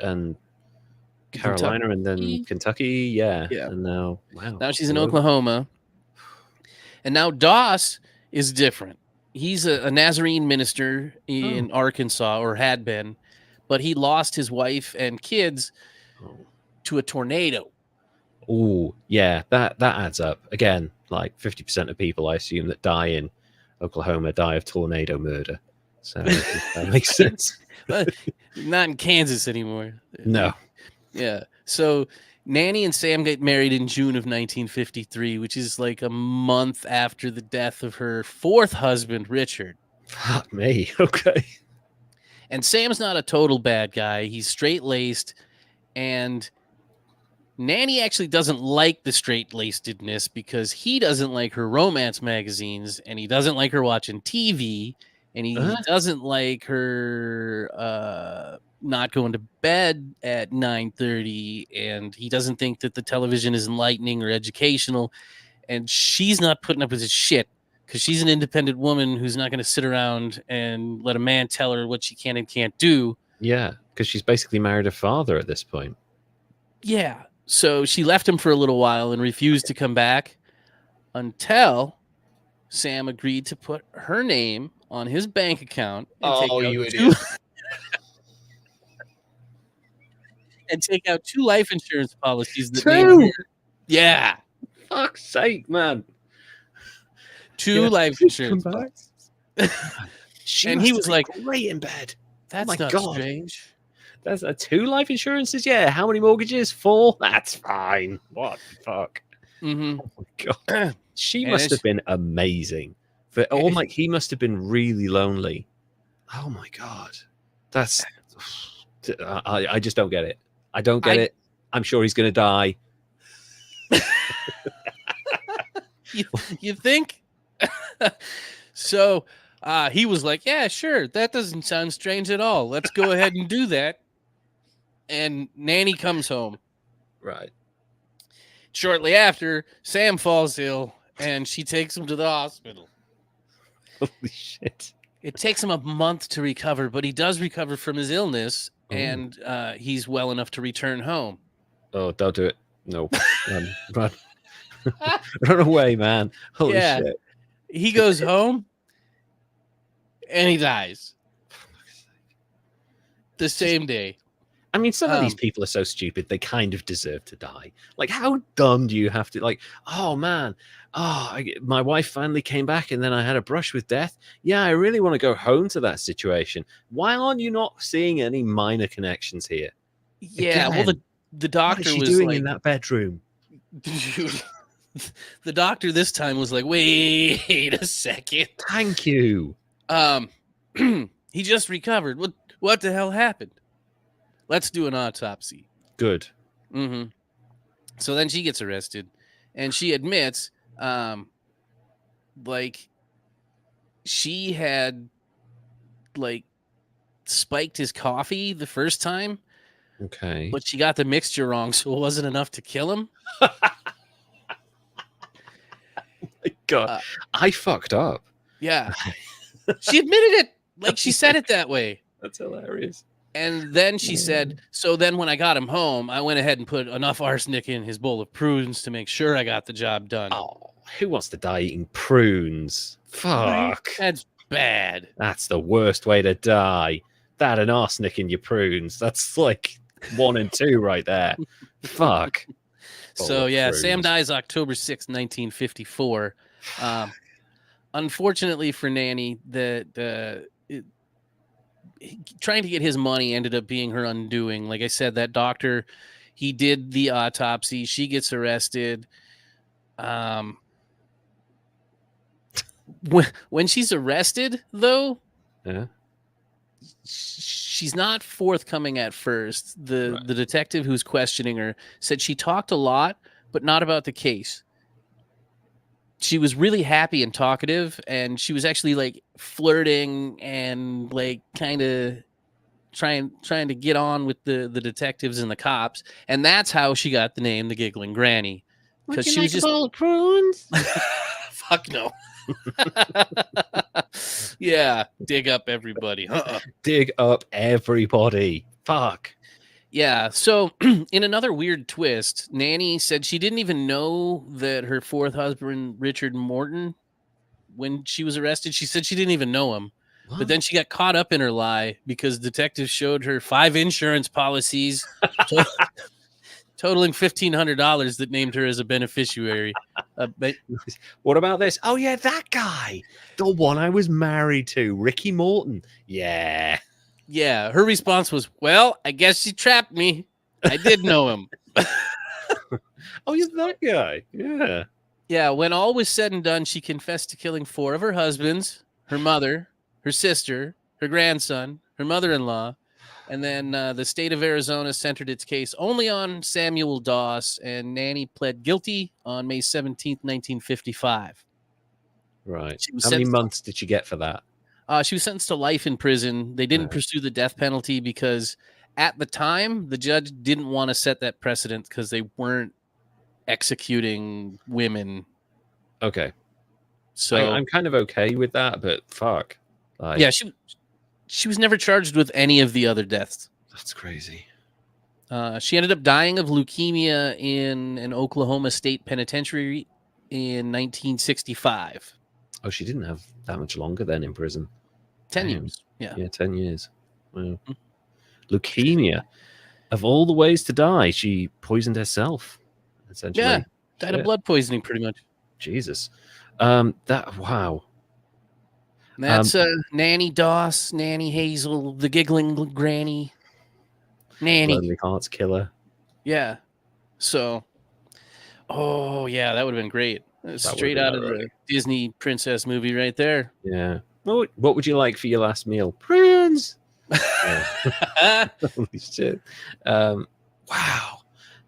Carolina, Kentucky. And then Kentucky, yeah. And now, wow. Now she's in Oklahoma. And now Doss is different. He's a Nazarene minister in Arkansas, or had been, but he lost his wife and kids to a tornado. Oh, yeah, that adds up. Again, like 50% of people, I assume, that die in Oklahoma die of tornado murder. So that makes sense. But not in Kansas anymore. No. Yeah. So Nannie and Sam get married in June of 1953, which is like a month after the death of her fourth husband, Richard. Fuck me. Okay. And Sam's not a total bad guy. He's straight-laced. And Nannie actually doesn't like the straight-lacedness because he doesn't like her romance magazines, and he doesn't like her watching TV, and he doesn't like her not going to bed at 9:30, and he doesn't think that the television is enlightening or educational, and she's not putting up with his shit because she's an independent woman who's not going to sit around and let a man tell her what she can and can't do. Yeah, because she's basically married her father at this point. Yeah, so she left him for a little while and refused to come back until Sam agreed to put her name on his bank account and take out two life insurance policies. Yeah. Fuck's sake, man. Two life insurance policies. And he was like, great in bed. That's not strange. That's 2 life insurances? Yeah. How many mortgages? 4? That's fine. What the fuck? Mm-hmm. Oh, my God. She must have been amazing. He must have been really lonely. Oh, my God. That's... I just don't get it. I don't get it. I'm sure he's going to die. You think? So he was like, yeah, sure. That doesn't sound strange at all. Let's go ahead and do that. And Nannie comes home. Right. Shortly after, Sam falls ill, and she takes him to the hospital. Holy shit. It takes him a month to recover, but he does recover from his illness, and he's well enough to return home. Oh, don't do it. No. Run. Run away, man. Holy Yeah. shit. He goes home and he dies the same day. I mean, some of these people are so stupid, they kind of deserve to die. Like, how dumb do you have to, like, oh, man, my wife finally came back and then I had a brush with death. Yeah, I really want to go home to that situation. Why aren't you not seeing any minor connections here? Yeah, Again, well, the doctor what is she was doing like, in that bedroom? the doctor this time was like, wait a second. Thank you. He just recovered. What the hell happened? Let's do an autopsy. Good. Mm-hmm. So then she gets arrested, and she admits, like, she had, like, spiked his coffee the first time. Okay. But she got the mixture wrong, so it wasn't enough to kill him. God, I fucked up. Yeah. She admitted it. Like, she said it that way. That's hilarious. And then she said, so then when I got him home, I went ahead and put enough arsenic in his bowl of prunes to make sure I got the job done. Oh, who wants to die eating prunes? Fuck. Right? That's bad. That's the worst way to die. That and arsenic in your prunes. That's like 1 and 2 right there. Fuck. So, yeah, Sam dies October 6, 1954. Unfortunately for Nannie, trying to get his money ended up being her undoing. Like I said, that doctor, he did the autopsy. She gets arrested. When she's arrested, though, she's not forthcoming at first. The detective who's questioning her said she talked a lot, but not about the case. She was really happy and talkative, and she was actually like flirting and like kind of trying to get on with the detectives and the cops, and that's how she got the name the Giggling Granny, because she was just prunes. Fuck no. Yeah, dig up everybody. Dig up everybody. Fuck. Yeah, so in another weird twist, Nannie said she didn't even know that her fourth husband, Richard Morton, when she was arrested, she said she didn't even know him. What? But then she got caught up in her lie because detectives showed her 5 insurance policies totaling $1,500 that named her as a beneficiary. What about this? Oh, yeah, that guy. The one I was married to, Ricky Morton. Yeah. Yeah, her response was, well, I guess she trapped me. I did know him. Oh, he's that guy. Yeah. Yeah, when all was said and done, she confessed to killing 4 of her husbands, her mother, her sister, her grandson, her mother-in-law, and then the state of Arizona centered its case only on Samuel Doss, and Nannie pled guilty on May 17th, 1955. Right. How many months did she get for that? She was sentenced to life in prison. They didn't pursue the death penalty because at the time, the judge didn't want to set that precedent because they weren't executing women. Okay. So I'm kind of okay with that, but fuck. Yeah, she was never charged with any of the other deaths. That's crazy. She ended up dying of leukemia in an Oklahoma State penitentiary in 1965. Oh, she didn't have that much longer then in prison. 10 years. Yeah. Yeah, 10 years. Wow. Leukemia. Of all the ways to die, she poisoned herself, essentially. Yeah, died of blood poisoning, pretty much. Jesus. Wow. That's Nannie Doss, Nannie Hazel, the Giggling Granny. Nannie. Lonely Hearts Killer. Yeah. So, oh, yeah, that would have been great. Straight out of the Disney princess movie right there. Yeah. What would you like for your last meal? Prunes. Holy shit. Wow.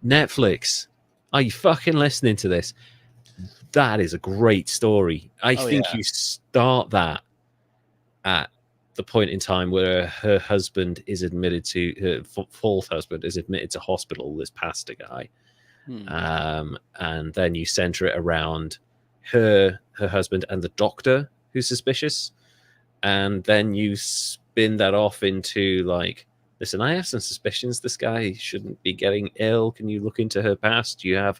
Netflix. Are you fucking listening to this? That is a great story. I think you start that at the point in time where her husband is admitted to, her fourth husband is admitted to hospital, this pastor guy. And then you center it around her husband and the doctor who's suspicious. And then you spin that off into like, listen, I have some suspicions this guy shouldn't be getting ill. Can you look into her past? You have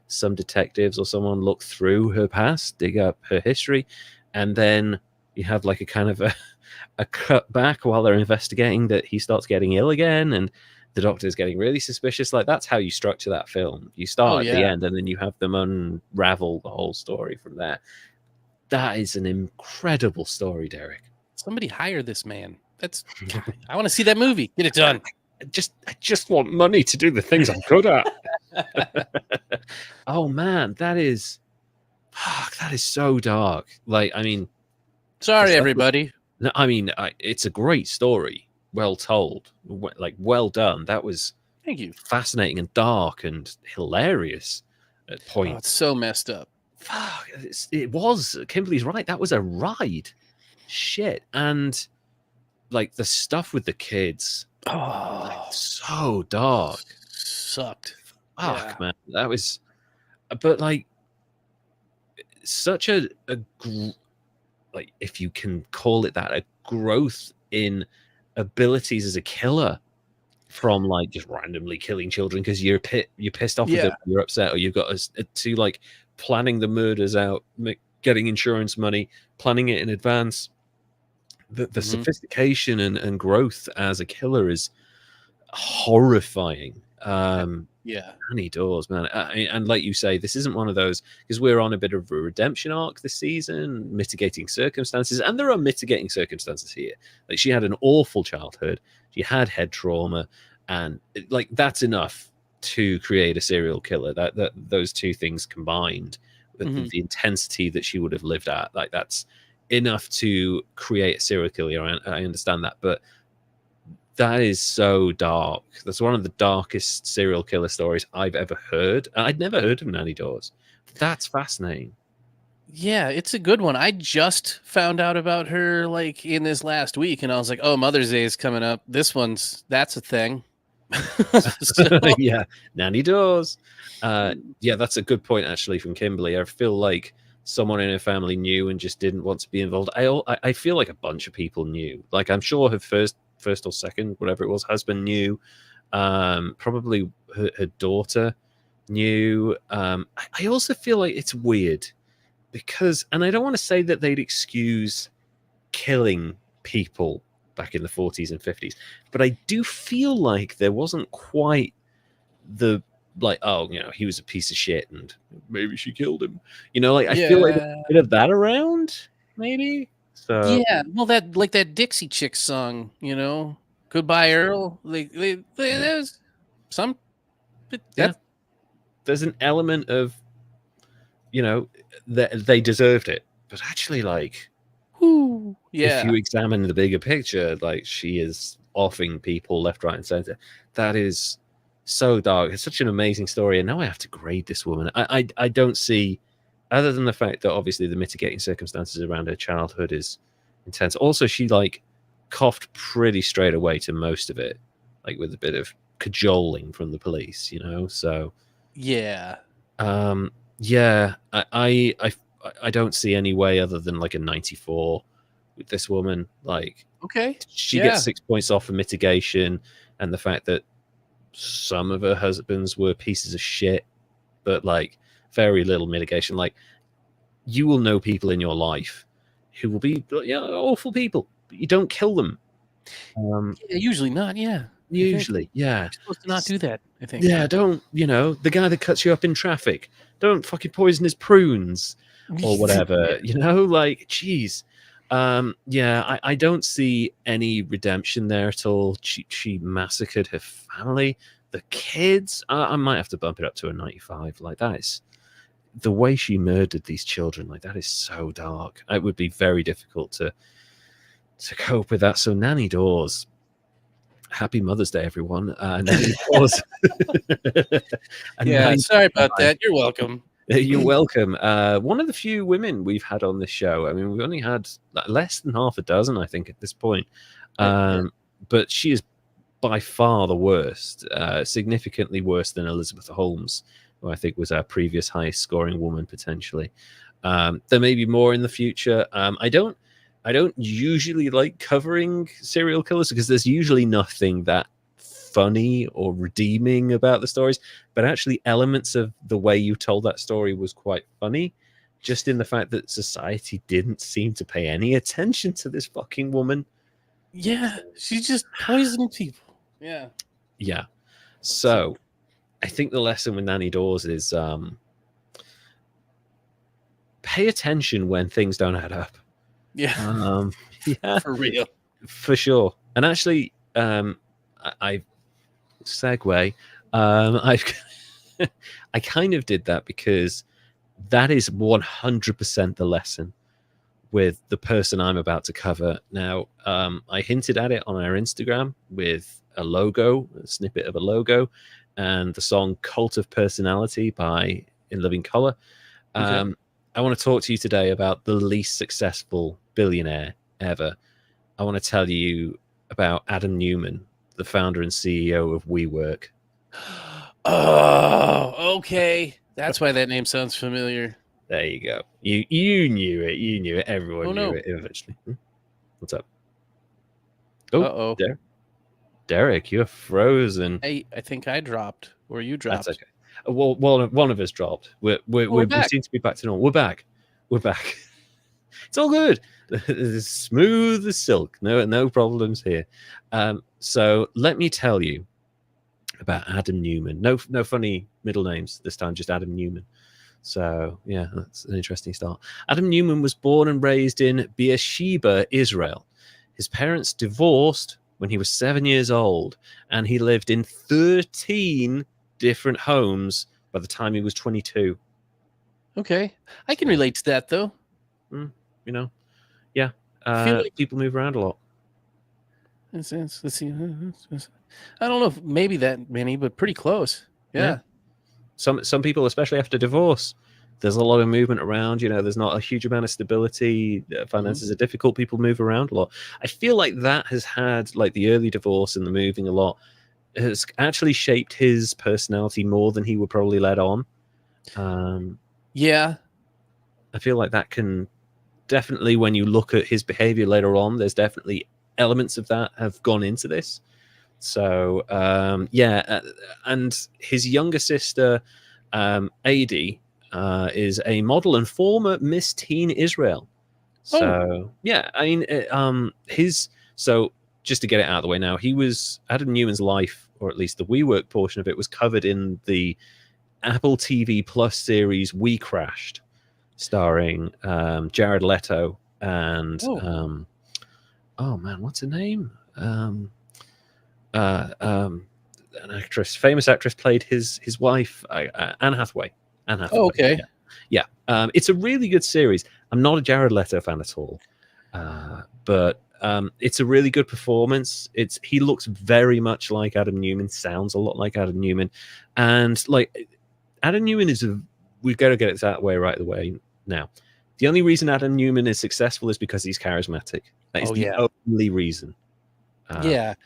some detectives or someone look through her past, dig up her history, and then you have like a kind of a cut back while they're investigating that he starts getting ill again, and the doctor's getting really suspicious. Like, that's how you structure that film. You start at the end, and then you have them unravel the whole story from there. That is an incredible story, Derek. Somebody hire this man. I want to see that movie. Get it done. I just want money to do the things I'm good at. Oh man, that is so dark. Like, I mean, sorry everybody. I mean, it's a great story, well told, like well done. That was, thank you, fascinating and dark and hilarious at points. Oh, it's so messed up. Fuck, it was. Kimberly's right. That was a ride. Shit. And like the stuff with the kids, like, so dark. Sucked. Fuck, man. That was, but like, such a like, if you can call it that, a growth in abilities as a killer from like just randomly killing children because you're pissed off with them, you're upset, or you've got to like planning the murders out, getting insurance money, planning it in advance. The sophistication and growth as a killer is horrifying. Nannie Doss, man. And like you say, this isn't one of those, because we're on a bit of a redemption arc this season, mitigating circumstances, and there are mitigating circumstances here. Like, she had an awful childhood, she had head trauma, and like that's enough to create a serial killer. That those two things combined with the intensity that she would have lived at, like that's enough to create a serial killer. I understand that, but that is so dark. That's one of the darkest serial killer stories I've ever heard. I'd never heard of Nannie Doss. That's fascinating. Yeah, it's a good one. I just found out about her like in this last week, and I was like, oh, Mother's Day is coming up. That's a thing. Yeah, Nannie Doss. Yeah, that's a good point actually from Kimberly. I feel like someone in her family knew and just didn't want to be involved. I feel like a bunch of people knew. Like, I'm sure her first or second, whatever it was, husband knew. Probably her daughter knew. I also feel like it's weird because, and I don't want to say that they'd excuse killing people back in the 40s and 50s, but I do feel like there wasn't quite the, like, oh, you know, he was a piece of shit and maybe she killed him. You know, like, I feel like a bit of that around, maybe. So yeah, well, that like that Dixie Chicks song, you know, Goodbye Earl. There's some, there's an element of, you know, that they deserved it, but actually, like, if you examine the bigger picture, like, she is offing people left, right, and center. That is so dark. It's such an amazing story, and now I have to grade this woman. I don't see, other than the fact that obviously the mitigating circumstances around her childhood is intense. Also, she like coughed pretty straight away to most of it, like with a bit of cajoling from the police, you know. So I don't see any way other than like a 94 with this woman. Like, she gets 6 points off for mitigation and the fact that some of her husbands were pieces of shit, but like very little mitigation. Like, you will know people in your life who will be awful people, but you don't kill them. Usually not. Usually, You're supposed to not do that, I think. Yeah, don't, you know, the guy that cuts you up in traffic, don't fucking poison his prunes or whatever. You know, like, geez. I don't see any redemption there at all. She massacred her family, the kids. I might have to bump it up to a 95. Like, that is the way she murdered these children. Like, that is so dark. It would be very difficult to cope with that. So Nannie Doss, happy Mother's Day, everyone. Nannie Doss. Sorry about that. You're welcome. You're welcome. One of the few women we've had on this show. I mean, we've only had less than half a dozen, I think, at this point. But she is by far the worst, significantly worse than Elizabeth Holmes, who I think was our previous highest scoring woman, potentially. There may be more in the future. I don't usually like covering serial killers because there's usually nothing that funny or redeeming about the stories, but actually elements of the way you told that story was quite funny, just in the fact that society didn't seem to pay any attention to this fucking woman. Yeah, she's just poisoning people. Yeah. Yeah. So I think the lesson with Nannie Doss is pay attention when things don't add up. Yeah. Yeah. For real. For sure. And actually, I segue. I kind of did that because that is 100% the lesson with the person I'm about to cover. Now, I hinted at it on our Instagram with a logo, a snippet of a logo, and the song Cult of Personality by In Living Color. Okay. I want to talk to you today about the least successful billionaire ever. I want to tell you about Adam Neumann, the founder and CEO of WeWork. Oh, okay. That's why that name sounds familiar. There you go. You knew it. You knew it. Everyone knew it eventually. What's up? Oh, Derek, you're frozen. Hey, I think I dropped, or you dropped. That's okay. Well, one of us dropped. We seem to be back to normal. We're back. It's all good. It's smooth as silk. No problems here. So let me tell you about Adam Neumann. No funny middle names this time. Just Adam Neumann. So yeah, that's an interesting start. Adam Neumann was born and raised in Beersheba, Israel. His parents divorced when he was 7 years old, and he lived in 13 different homes by the time he was 22. Okay, I can relate to that though. Yeah. People move around a lot. Let's see. I don't know if maybe that many, but pretty close. Yeah. Some people, especially after divorce, there's a lot of movement around. There's not a huge amount of stability. Finances are difficult. People move around a lot. I feel like that has had, like, the early divorce and the moving a lot has actually shaped his personality more than he would probably let on. Yeah. I feel like that can definitely, when you look at his behavior later on, there's definitely elements of that have gone into this. So and his younger sister, Adi, is a model and former Miss Teen Israel. So so just to get it out of the way now, Adam Neumann's life, or at least the WeWork portion of it, was covered in the Apple TV Plus series We Crashed, starring Jared Leto and oh man, what's her name? An famous actress played his wife, Anne Hathaway. Oh, okay. Yeah. It's a really good series. I'm not a Jared Leto fan at all, but it's a really good performance. He looks very much like Adam Neumann, sounds a lot like Adam Neumann, and like Adam Neumann we've got to get it that way right away now. The only reason Adam Neumann is successful is because he's charismatic. That is the only reason. The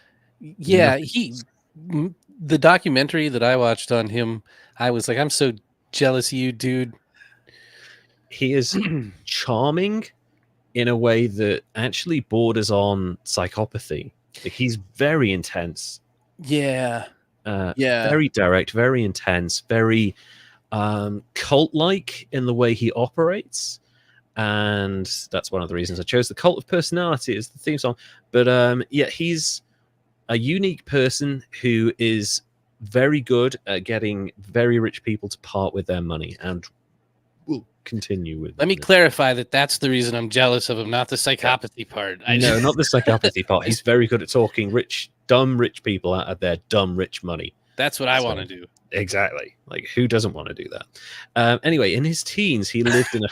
documentary that I watched on him, I was like, I'm so jealous of you, dude. He is charming in a way that actually borders on psychopathy. Like, he's very intense. Very direct, very intense, very cult-like in the way he operates. And that's one of the reasons I chose the Cult of Personality as the theme song. But he's a unique person who is very good at getting very rich people to part with their money, and will continue with. Let me clarify that that's the reason I'm jealous of him, not the psychopathy part. No, not the psychopathy part. He's very good at talking dumb rich people out of their dumb rich money. That's what I want to do. Exactly. Like, who doesn't want to do that? Anyway, in his teens, he lived in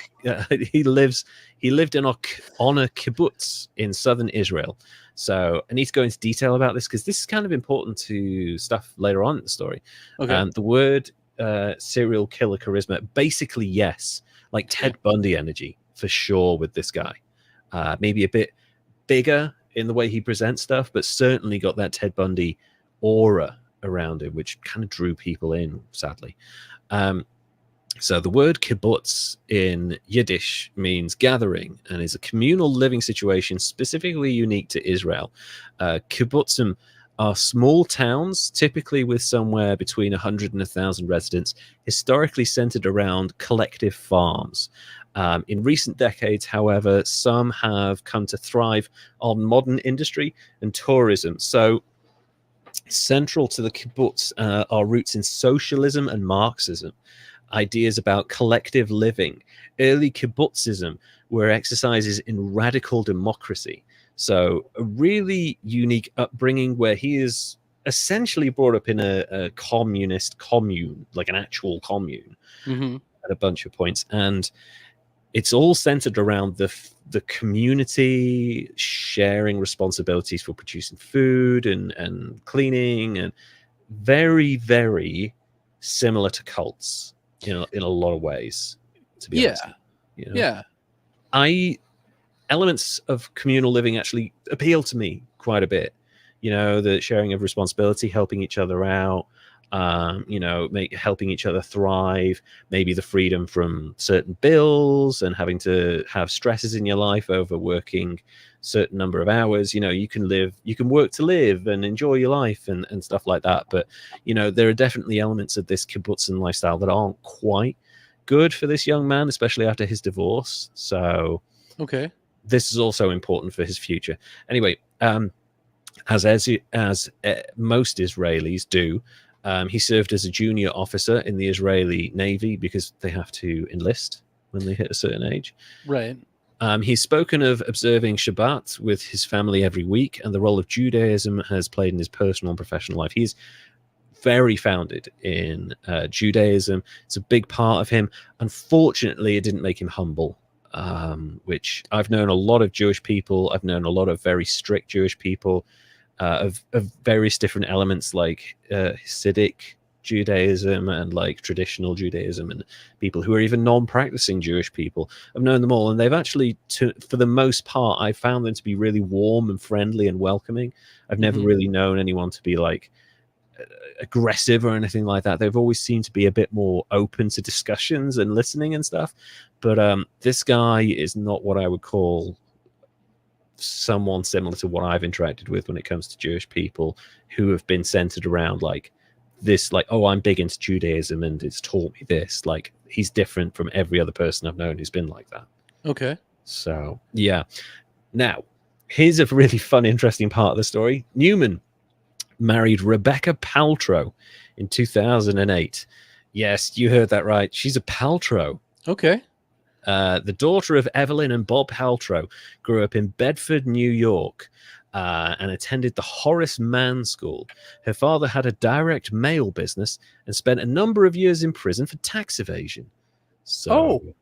on a kibbutz in southern Israel. So I need to go into detail about this because this is kind of important to stuff later on in the story. Okay. The word serial killer charisma, basically, yes, like Ted Bundy energy for sure with this guy. Maybe a bit bigger in the way he presents stuff, but certainly got that Ted Bundy aura around him, which kind of drew people in, sadly. So the word kibbutz in Yiddish means gathering and is a communal living situation specifically unique to Israel. Kibbutzim are small towns, typically with somewhere between 100 and 1,000 residents, historically centered around collective farms. In recent decades, however, some have come to thrive on modern industry and tourism. So central to the kibbutz are roots in socialism and Marxism, ideas about collective living. Early kibbutzism were exercises in radical democracy. So a really unique upbringing where he is essentially brought up in a communist commune, like an actual commune at a bunch of points. And it's all centered around the community sharing responsibilities for producing food and cleaning, and very, very similar to cults in a lot of ways, to be honest. Yeah. Elements of communal living actually appeal to me quite a bit. The sharing of responsibility, helping each other out, helping each other thrive, maybe the freedom from certain bills and having to have stresses in your life over working certain number of hours. You can work to live and enjoy your life and stuff like that. But there are definitely elements of this kibbutzim lifestyle that aren't quite good for this young man, especially after his divorce. So this is also important for his future. Anyway, as most Israelis do, he served as a junior officer in the Israeli Navy because they have to enlist when they hit a certain age. Right. He's spoken of observing Shabbat with his family every week, and the role of Judaism has played in his personal and professional life. He's very founded in Judaism. It's a big part of him. Unfortunately, it didn't make him humble, which I've known a lot of Jewish people. I've known a lot of very strict Jewish people of various different elements, like Hasidic Judaism and like traditional Judaism, and people who are even non-practicing Jewish people. I've known them all, and they've actually, for the most part, I found them to be really warm and friendly and welcoming. I've never really known anyone to be like aggressive or anything like that. They've always seemed to be a bit more open to discussions and listening and stuff. But this guy is not what I would call someone similar to what I've interacted with when it comes to Jewish people who have been centered around like this, like, oh, I'm big into Judaism and it's taught me this. Like, he's different from every other person I've known who's been like that. Okay. So yeah. Now, here's a really fun, interesting part of the story. Neumann married Rebecca Paltrow in 2008. Yes, you heard that right. She's a Paltrow. Okay. The daughter of Evelyn and Bob Paltrow grew up in Bedford, New York, and attended the Horace Mann School. Her father had a direct mail business and spent a number of years in prison for tax evasion. So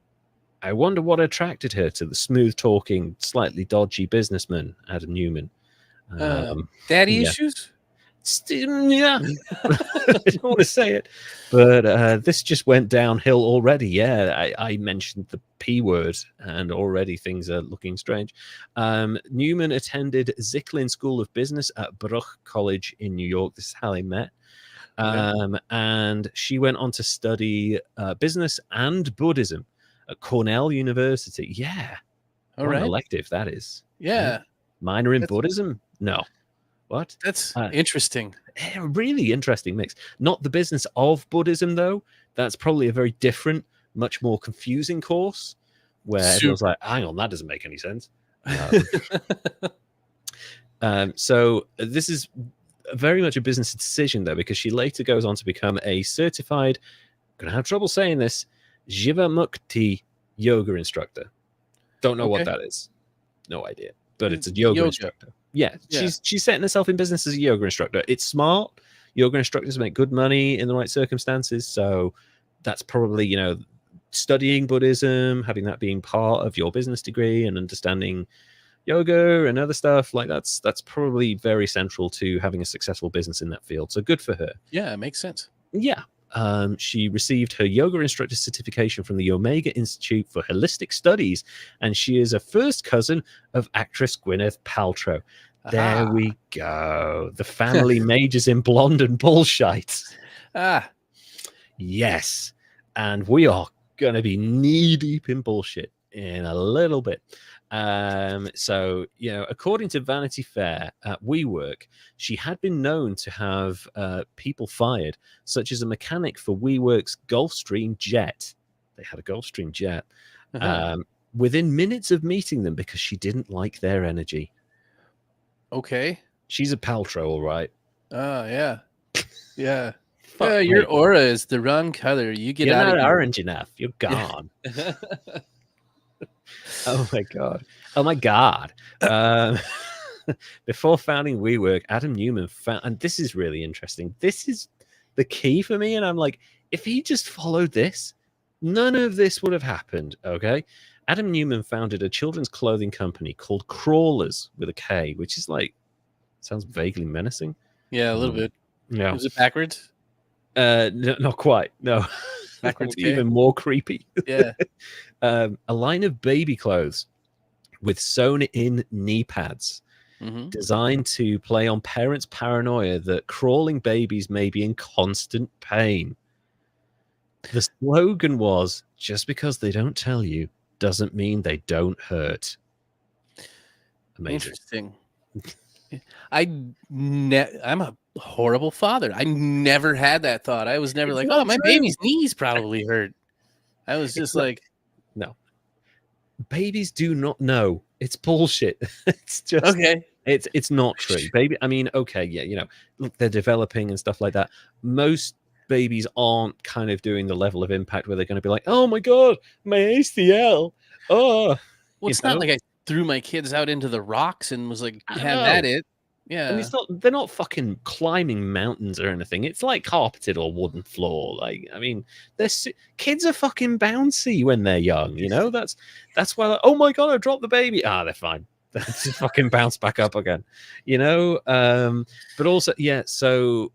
I wonder what attracted her to the smooth-talking, slightly dodgy businessman, Adam Neumann. Daddy issues? Yeah. I don't want to say it, but this just went downhill already. Yeah, I mentioned the P word, and already things are looking strange. Neumann attended Zicklin School of Business at Baruch College in New York. This is how they met. And she went on to study business and Buddhism at Cornell University. Yeah. All right. An elective, that is. Yeah. Minor in Buddhism? No. What? That's interesting. A really interesting mix. Not the business of Buddhism, though. That's probably a very different, much more confusing course where everyone's like, hang on, that doesn't make any sense. So this is very much a business decision, though, because she later goes on to become a certified, I'm going to have trouble saying this, Jivamukti yoga instructor. Don't know what that is. No idea. But it's a yoga instructor. Yeah, she's setting herself in business as a yoga instructor. It's smart. Yoga instructors make good money in the right circumstances. So that's probably, studying Buddhism, having that being part of your business degree and understanding yoga and other stuff. Like that's probably very central to having a successful business in that field. So good for her. Yeah, it makes sense. Yeah. She received her yoga instructor certification from the Omega Institute for Holistic Studies, and she is a first cousin of actress Gwyneth Paltrow. There we go. The family majors in blonde and bullshit. Yes. And we are going to be knee deep in bullshit in a little bit. So, according to Vanity Fair, at WeWork, she had been known to have people fired, such as a mechanic for WeWork's Gulfstream jet. They had a Gulfstream jet. Within minutes of meeting them because she didn't like their energy. Okay. She's a paltrow, all right. Oh, yeah. Yeah. Fuck Your me. aura is the wrong color. You get You're out not of here. orange enough. You're gone. Oh my god. Oh my god. Before founding WeWork, Adam Neumann found, and this is really interesting. This is the key for me. And I'm like, if he just followed this, none of this would have happened. Okay. Adam Neumann founded a children's clothing company called Crawlers with a K, which is like, sounds vaguely menacing. Yeah, a little bit. No. Is it backwards? No, not quite. No. Backwards Even more creepy. Yeah. A line of baby clothes with sewn-in knee pads designed to play on parents' paranoia that crawling babies may be in constant pain. The slogan was, just because they don't tell you doesn't mean they don't hurt. Amazing. Interesting. I'm a horrible father. I never had that thought. I was never like, oh, my baby's knees probably hurt. I was just like, no. Babies do not know. It's bullshit. It's just okay. It's not true. Baby, I mean, okay, yeah, look, they're developing and stuff like that. Most babies aren't kind of doing the level of impact where they're going to be like, oh my god, my ACL. Oh, well, it's not like I threw my kids out into the rocks and was like, have that it. Yeah. And they're not fucking climbing mountains or anything. It's like carpeted or wooden floor. Like, I mean, kids are fucking bouncy when they're young, that's why, like, oh my god, I dropped the baby. They're fine. Just fucking bounce back up again, but also, yeah. So,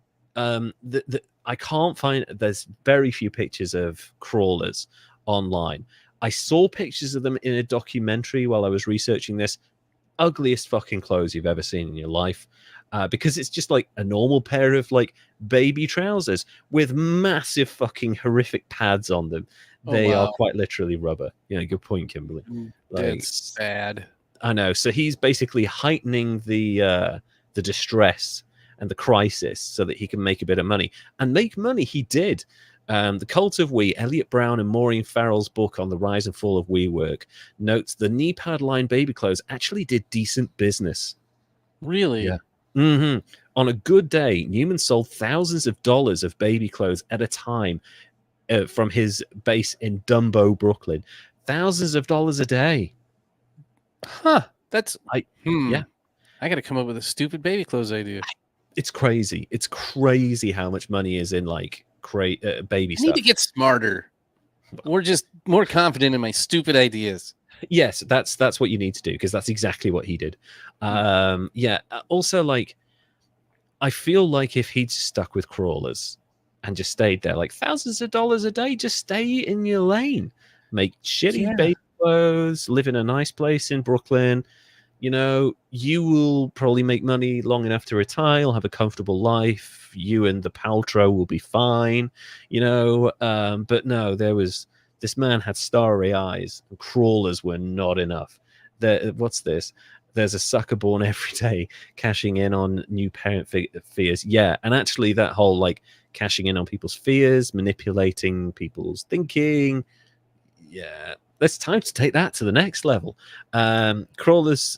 I can't find. There's very few pictures of crawlers online. I saw pictures of them in a documentary while I was researching this. Ugliest fucking clothes you've ever seen in your life, because it's just like a normal pair of like baby trousers with massive fucking horrific pads on them. They are quite literally rubber. Good point, Kimberly. That's bad. I know. So he's basically heightening the distress and the crisis so that he can make a bit of money. And make money he did. The Cult of We, Elliot Brown and Maureen Farrell's book on the rise and fall of WeWork, notes the knee pad line baby clothes actually did decent business. Really? Yeah. On a good day, Neumann sold thousands of dollars of baby clothes at a time from his base in Dumbo, Brooklyn. Thousands of dollars a day. Huh. That's yeah. I got to come up with a stupid baby clothes idea. It's crazy. It's crazy how much money is in like baby stuff. I need to get smarter, or just more confident in my stupid ideas. Yes, that's what you need to do, because that's exactly what he did. Yeah. Also, like, I feel like if he'd stuck with crawlers and just stayed there, like thousands of dollars a day, just stay in your lane, make shitty baby clothes, live in a nice place in Brooklyn. You will probably make money long enough to retire. You'll have a comfortable life. You and the paltrow will be fine. But no, this man had starry eyes, and crawlers were not enough. What's this? There's a sucker born every day cashing in on new parent fears. Yeah, and actually that whole like cashing in on people's fears, manipulating people's thinking. Yeah, it's time to take that to the next level. Crawlers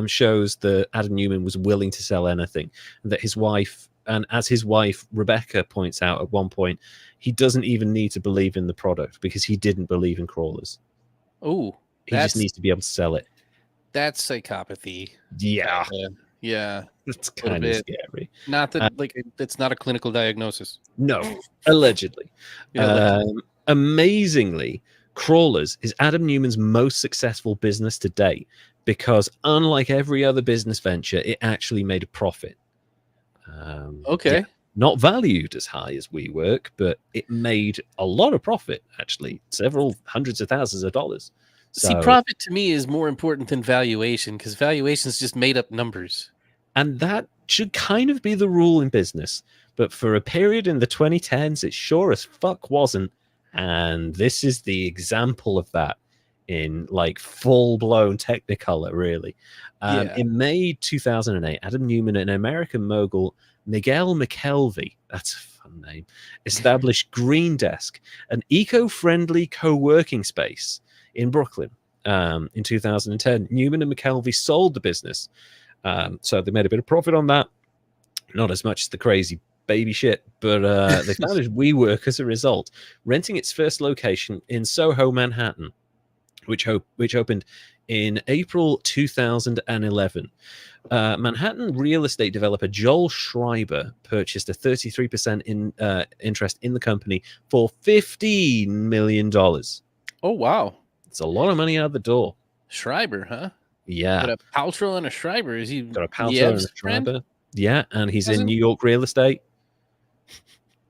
shows that Adam Neumann was willing to sell anything, and that his wife, and as his wife Rebecca points out at one point, he doesn't even need to believe in the product because he didn't believe in crawlers. Oh, he just needs to be able to sell it. That's psychopathy. Yeah. Yeah. It's kind of scary. Not that it's not a clinical diagnosis. No, allegedly. Amazingly, Crawlers is Adam Neumann's most successful business to date, because unlike every other business venture, it actually made a profit. Okay. Yeah, not valued as high as WeWork, but it made a lot of profit, actually, several hundreds of thousands of dollars. See, profit to me is more important than valuation, because valuation is just made up numbers. And that should kind of be the rule in business. But for a period in the 2010s, it sure as fuck wasn't. And this is the example of that. in like full-blown Technicolor, really. Yeah. In May 2008, Adam Neumann and American mogul Miguel McKelvey, that's a fun name, established Green Desk, an eco-friendly co-working space in Brooklyn. In 2010, Neumann and McKelvey sold the business. So they made a bit of profit on that. Not as much as the crazy baby shit, but they founded WeWork as a result, renting its first location in Soho, Manhattan, which opened in April 2011. Manhattan real estate developer Joel Schreiber purchased a 33% interest in the company for $15 million. Oh, wow. It's a lot of money out the door. Schreiber, huh? Yeah. Got a Paltrow and a Schreiber. Is he Got a Paltrow and a Schreiber? Friend? Yeah, and he's in New York real estate.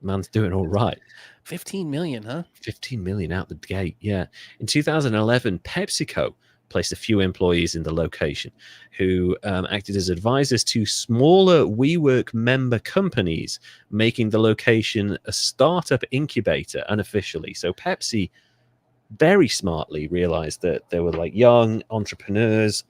Man's doing all right. 15 million, huh? 15 million out the gate, yeah. In 2011, PepsiCo placed a few employees in the location who acted as advisors to smaller WeWork member companies, making the location a startup incubator unofficially. So Pepsi very smartly realized that there were like young entrepreneurs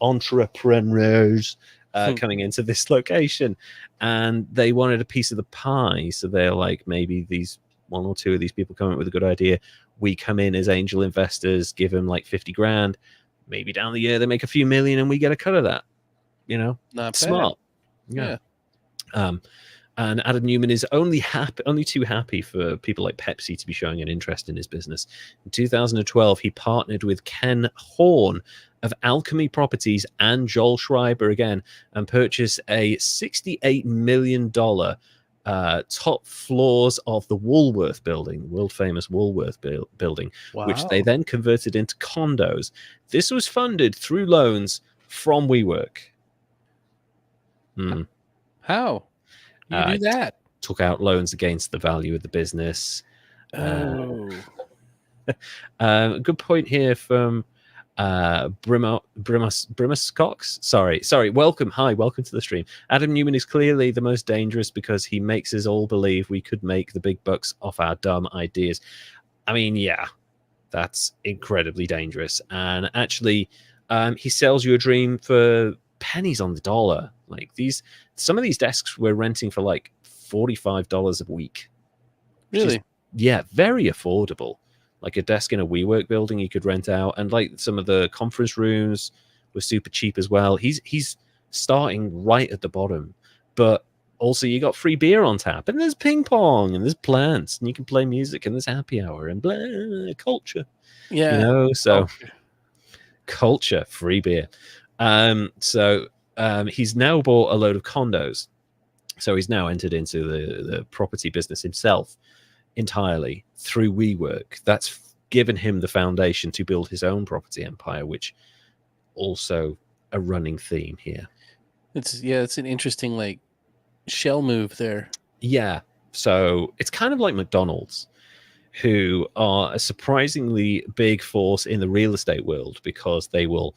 coming into this location, and they wanted a piece of the pie. So they're like, maybe these one or two of these people come up with a good idea. We come in as angel investors, give them like 50 grand. Maybe down the year they make a few million, and we get a cut of that. You know, not smart. Yeah. And Adam Neumann is only too happy for people like Pepsi to be showing an interest in his business. In 2012, he partnered with Ken Horn of Alchemy Properties and Joel Schreiber again, and purchased a $68 million top floors of the Woolworth building, world famous Woolworth building, wow. which they then converted into condos. This was funded through loans from WeWork. How? You do that? Took out loans against the value of the business. Oh. Good point here from Brimus Cox. Sorry. Welcome to the stream. Adam Neumann is clearly the most dangerous because he makes us all believe we could make the big bucks off our dumb ideas. I mean, yeah, that's incredibly dangerous. And actually, he sells you a dream for pennies on the dollar. Like some of these desks we're renting for like $45 a week. Really? Yeah, very affordable. Like a desk in a WeWork building you could rent out, and like some of the conference rooms were super cheap as well. He's starting right at the bottom, but also you got free beer on tap, and there's ping pong, and there's plants, and you can play music, and there's happy hour, and blah, culture. Yeah, you know, so culture, free beer. He's now bought a load of condos, so he's now entered into the property business himself entirely through WeWork. That's given him the foundation to build his own property empire, which also a running theme here. It's an interesting like shell move there. Yeah, so it's kind of like McDonald's, who are a surprisingly big force in the real estate world because they will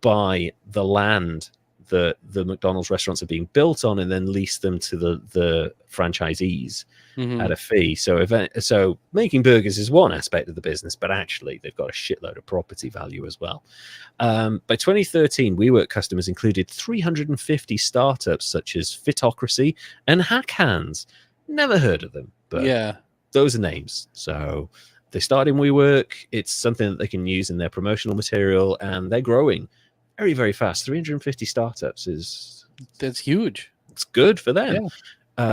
buy the land that the McDonald's restaurants are being built on and then lease them to the franchisees at a fee. So making burgers is one aspect of the business, but actually they've got a shitload of property value as well. By 2013, WeWork customers included 350 startups such as Fitocracy and Hackhands. Never heard of them, but yeah, those are names. So they started in WeWork. It's something that they can use in their promotional material, and they're growing very, very fast. 350 startups that's huge. It's good for them. Yeah.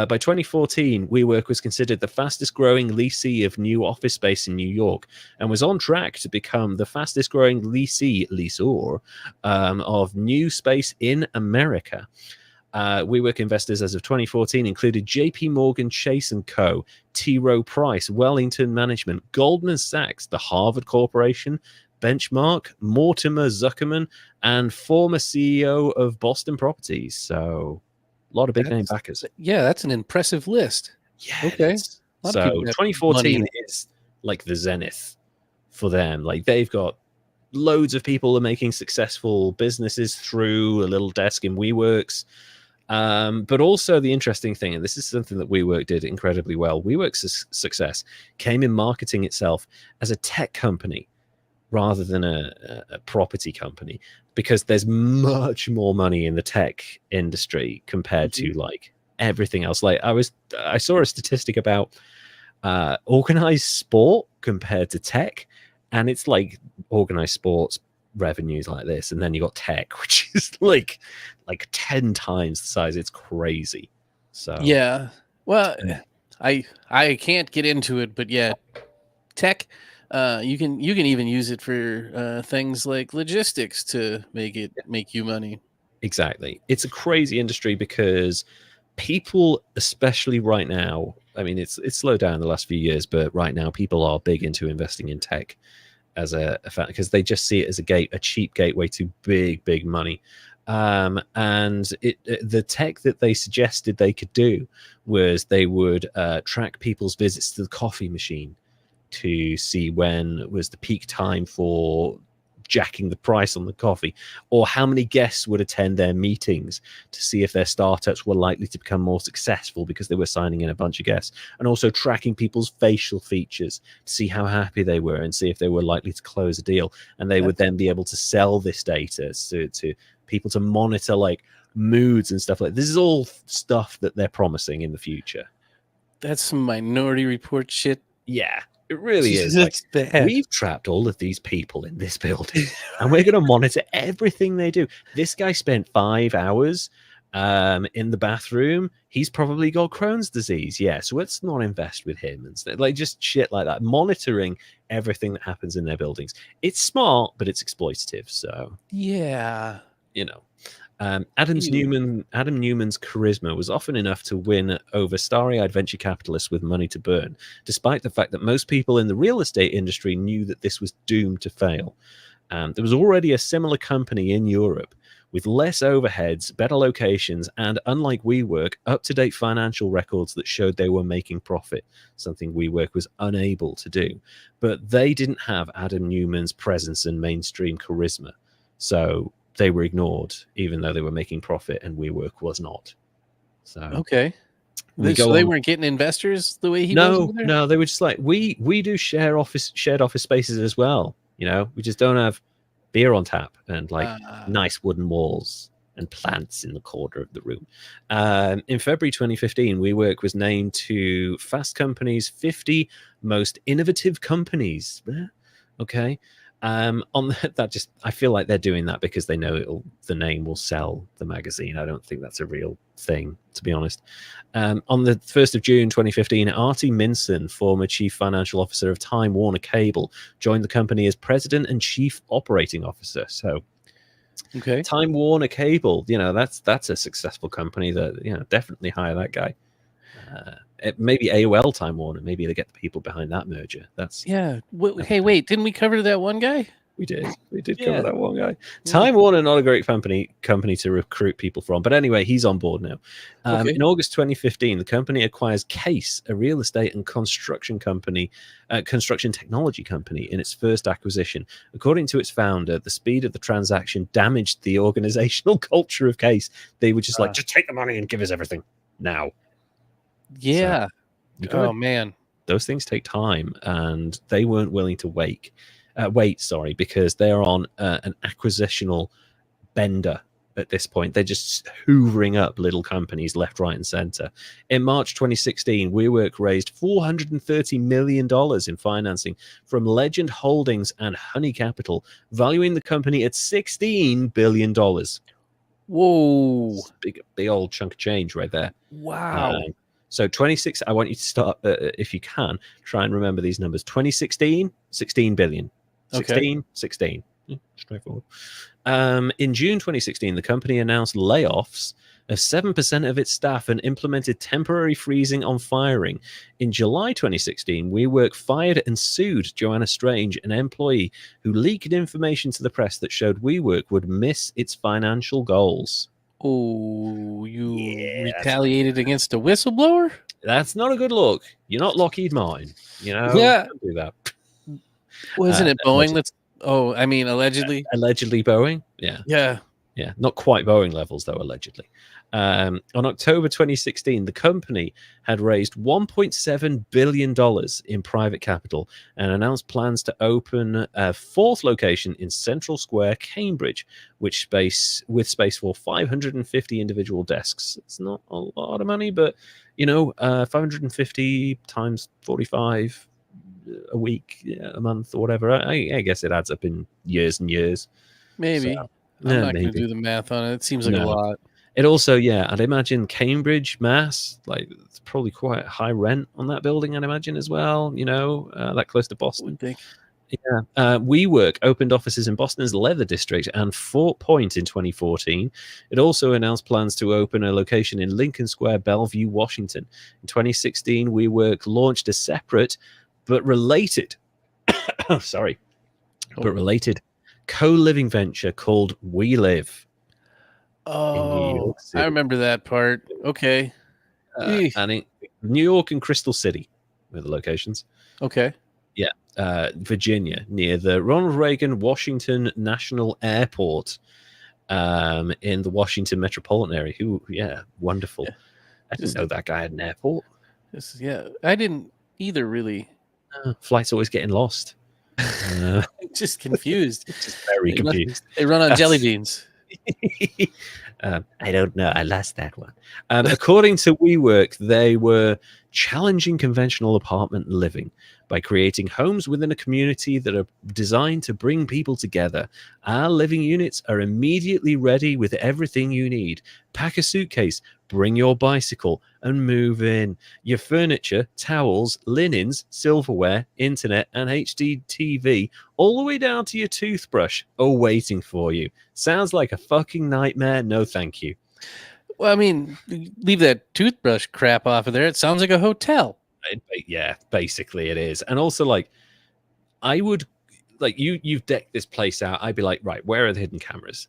By 2014, WeWork was considered the fastest growing lessee of new office space in New York and was on track to become the fastest growing lessor of new space in America. WeWork investors as of 2014 included JP Morgan Chase & Co., T. Rowe Price, Wellington Management, Goldman Sachs, the Harvard Corporation, Benchmark, Mortimer Zuckerman, and former CEO of Boston Properties. So a lot of big name backers. Yeah, that's an impressive list. Yeah, okay. So 2014 is like the zenith for them. Like they've got loads of people are making successful businesses through a little desk in WeWorks. But also the interesting thing, and this is something that WeWork did incredibly well, WeWork's success came in marketing itself as a tech company rather than a property company, because there's much more money in the tech industry compared to like everything else. Like I saw a statistic about organized sport compared to tech, and it's like organized sports revenues like this, and then you got tech, which is like 10 times the size. It's crazy. So yeah, well, I can't get into it, but yeah, tech, you can even use it for things like logistics to make you money. exactly, it's a crazy industry because people, especially right now, I mean, it's slowed down in the last few years, but right now people are big into investing in tech as a fact, because they just see it as a cheap gateway to big money. And the tech that they suggested they could do was they would track people's visits to the coffee machine to see when was the peak time for jacking the price on the coffee, or how many guests would attend their meetings to see if their startups were likely to become more successful because they were signing in a bunch of guests, and also tracking people's facial features to see how happy they were and see if they were likely to close a deal. And they would then be able to sell this data to people to monitor like moods and stuff like this. Is all stuff that they're promising in the future. That's some Minority Report shit. Yeah, it really is. That's like, bad. we've trapped all of these people in this building and we're going to monitor everything they do. This guy spent 5 hours in the bathroom. He's probably got Crohn's disease. Yeah, so let's not invest with him. And like just shit like that. Monitoring everything that happens in their buildings. It's smart, but it's exploitative. So yeah, you know. Adam Newman's charisma was often enough to win over starry-eyed venture capitalists with money to burn, despite the fact that most people in the real estate industry knew that this was doomed to fail. There was already a similar company in Europe with less overheads, better locations, and, unlike WeWork, up-to-date financial records that showed they were making profit, something WeWork was unable to do. But they didn't have Adam Newman's presence and mainstream charisma. So they were ignored, even though they were making profit, and WeWork was not. So okay. So they weren't getting investors the way he was. No, they were just like, we do shared office spaces as well. You know, we just don't have beer on tap and like nice wooden walls and plants in the corner of the room. In February 2015, WeWork was named to Fast Company's 50 most innovative companies. Okay. On that, just I feel like they're doing that because they know the name will sell the magazine. I don't think that's a real thing, to be honest. On the 1st of June 2015, Artie Minson, former chief financial officer of Time Warner Cable, joined the company as president and chief operating officer. So okay, Time Warner Cable, that's a successful company. That definitely hire that guy. Maybe AOL Time Warner. Maybe they get the people behind that merger. Hey, wait, didn't we cover that one guy? We did cover that one guy. Time Warner, not a great company to recruit people from. But anyway, he's on board now. In August 2015, the company acquires Case, a real estate and construction technology company, in its first acquisition. According to its founder, the speed of the transaction damaged the organizational culture of Case. They were just just take the money and give us everything now. Yeah. So, man. Those things take time, and they weren't willing to wait, because they're on an acquisitional bender at this point. They're just hoovering up little companies left, right, and center. In March 2016, WeWork raised $430 million in financing from Legend Holdings and Honey Capital, valuing the company at $16 billion. Whoa. Big old chunk of change right there. Wow. So 26, I want you to start, if you can, try and remember these numbers. 2016, 16 billion. 16. Straightforward. In June 2016, the company announced layoffs of 7% of its staff and implemented temporary freezing on firing. In July 2016, WeWork fired and sued Joanna Strange, an employee who leaked information to the press that showed WeWork would miss its financial goals. Oh, you retaliated against a whistleblower? That's not a good look. You're not Lockheed Martin. Don't do that. Wasn't it Boeing? Allegedly. Allegedly Boeing. Yeah. Yeah, not quite Boeing levels, though, allegedly. On October 2016, the company had raised $1.7 billion in private capital and announced plans to open a fourth location in Central Square, Cambridge, with space for 550 individual desks. It's not a lot of money, but, 550 times 45 a week, a month, or whatever. I guess it adds up in years and years. Maybe. So, I'm not going to maybe. do the math on it. It seems like a No. lot. It also, I'd imagine Cambridge, Mass, like it's probably quite high rent on that building, I'd imagine as well, that close to I Boston. would think. Yeah. WeWork opened offices in Boston's Leather District and Fort Point in 2014. It also announced plans to open a location in Lincoln Square, Bellevue, Washington. In 2016, WeWork launched a separate but related, related co-living venture called WeLive. In New Oh, York City. I remember that part. Okay. And New York and Crystal City were the locations. Okay. Yeah. Virginia, near the Ronald Reagan Washington National Airport, in the Washington metropolitan area. Wonderful. Yeah. I didn't know that guy had an airport. I didn't either, really. Flights always getting lost. Just confused. Just very confused. They run on jelly beans. I don't know. I lost that one. According to WeWork, they were challenging conventional apartment living by creating homes within a community that are designed to bring people together. Our living units are immediately ready with everything you need. Pack a suitcase, bring your bicycle, and move in. Your furniture, towels, linens, silverware, internet, and HD TV, all the way down to your toothbrush, are waiting for you. Sounds like a fucking nightmare. No, thank you. Well, I mean, leave that toothbrush crap off of there. It sounds like a hotel. Yeah, basically it is. And also, like, I would, like, you've decked this place out. I'd be like, right, where are the hidden cameras?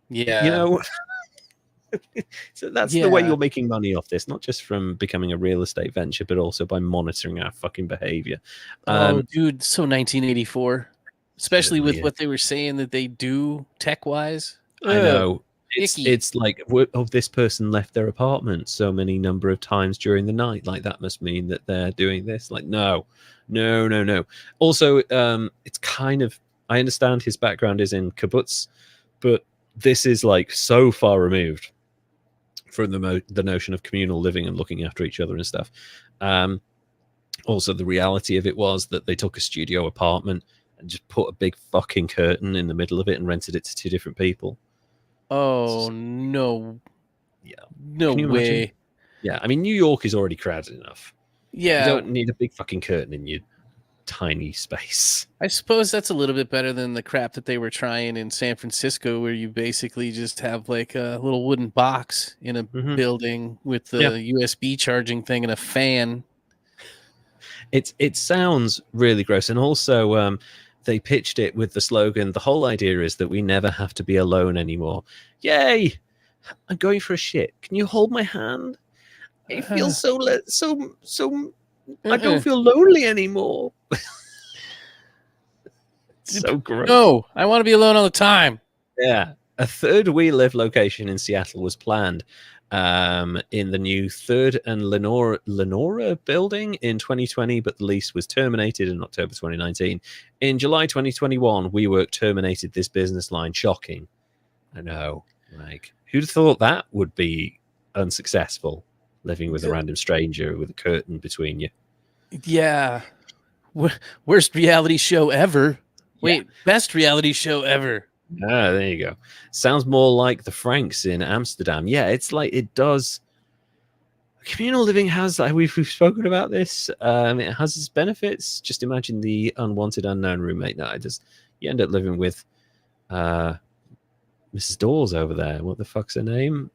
Yeah. So that's the way you're making money off this, not just from becoming a real estate venture, but also by monitoring our fucking behavior. Dude, so 1984, especially with what they were saying that they do tech-wise. I know. It's like, this person left their apartment so many number of times during the night. Like, that must mean that they're doing this. Like, no. Also, it's kind of, I understand his background is in kibbutz, but this is like so far removed from the notion of communal living and looking after each other and stuff. Also, the reality of it was that they took a studio apartment and just put a big fucking curtain in the middle of it and rented it to two different people. Oh, no. Yeah. No way. Imagine? Yeah, I mean, New York is already crowded enough. Yeah. You don't need a big fucking curtain in your tiny space. I suppose that's a little bit better than the crap that they were trying in San Francisco, where you basically just have like a little wooden box in a building with the USB charging thing and a fan. It sounds really gross. And also, they pitched it with the slogan, the whole idea is that we never have to be alone anymore. Yay! I'm going for a shit. Can you hold my hand? It feels so I don't feel lonely anymore. So gross. No, I want to be alone all the time. Yeah. A third WeLive location in Seattle was planned in the new 3rd and Lenora building in 2020, but the lease was terminated in October 2019. In July 2021, WeWork terminated this business line. Shocking. I know. Like, who'd have thought that would be unsuccessful, living with a random stranger with a curtain between you? Yeah. Worst reality show ever. Wait, best reality show ever. Ah, there you go. Sounds more like the Franks in Amsterdam. Yeah, it's like it does. Communal living has, like, we've spoken about this. It has its benefits. Just imagine the unwanted unknown roommate that you end up living with Mrs. Dawes over there. What the fuck's her name?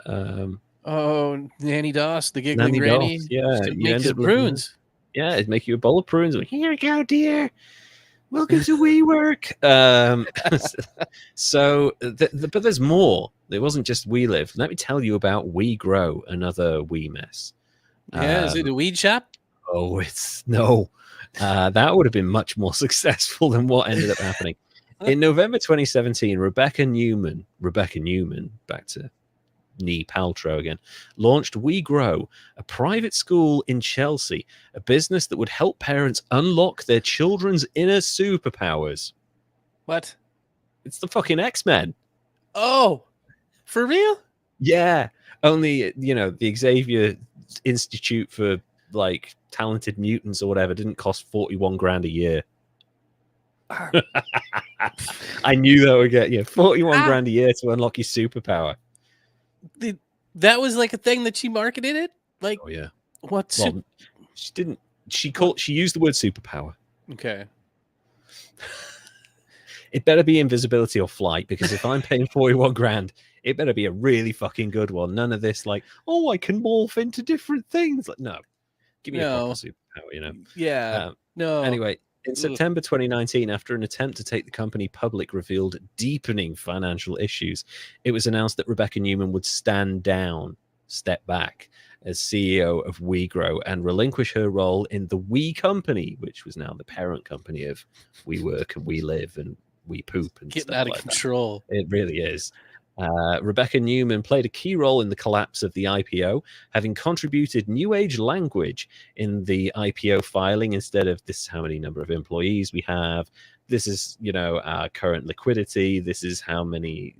Nannie Doss, the giggling Nannie granny. Doss, yeah, you end up prunes. Yeah, it'd make you a bowl of prunes. Like, here you go, dear. Welcome to WeWork. But there's more. It wasn't just WeLive. Let me tell you about WeGrow, another We mess. Is it a weed shop? Oh, it's no. That would have been much more successful than what ended up happening. In November 2017, Rebecca Neumann, back to Nee Paltrow again, launched WeGrow, a private school in Chelsea, a business that would help parents unlock their children's inner superpowers. What? It's the fucking X-Men. Oh, for real? Yeah. Only, the Xavier Institute for like talented mutants or whatever didn't cost 41 grand a year. I knew that would get 41 grand a year to unlock your superpower. That was like a thing that she marketed it? Like, oh yeah. What? Well, she didn't. She used the word superpower. Okay. It better be invisibility or flight, because if I'm paying 41 grand, it better be a really fucking good one. None of this like, oh, I can morph into different things. Like, no, give me a proper superpower, Yeah. No. Anyway, in September 2019, after an attempt to take the company public revealed deepening financial issues, it was announced that Rebecca Neumann would step back as CEO of WeGrow and relinquish her role in the We Company, which was now the parent company of WeWork and We Live and We Poop and getting stuff out of like control. That. It really is. Rebecca Neumann played a key role in the collapse of the IPO, having contributed new age language in the IPO filing. Instead of this is how many number of employees we have, this is our current liquidity, this is how many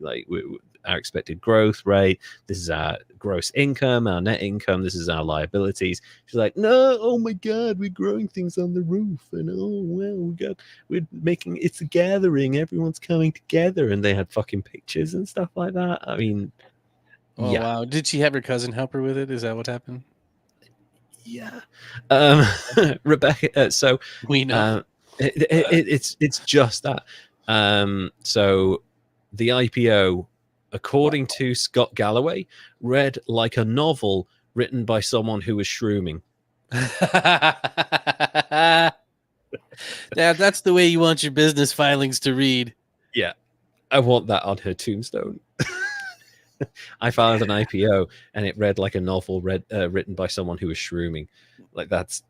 our expected growth rate, this is our gross income, our net income, this is our liabilities. She's like, no, oh my god, we're growing things on the roof, and oh well, we're making it's a gathering, everyone's coming together, and they had fucking pictures and stuff like that. I mean, oh wow, did she have her cousin help her with it? Is that what happened? Yeah. Rebecca, so we know it's just that. So the IPO, according to Scott Galloway, read like a novel written by someone who was shrooming. That's the way you want your business filings to read. Yeah, I want that on her tombstone. I filed an IPO and it read like a novel written by someone who was shrooming. Like that's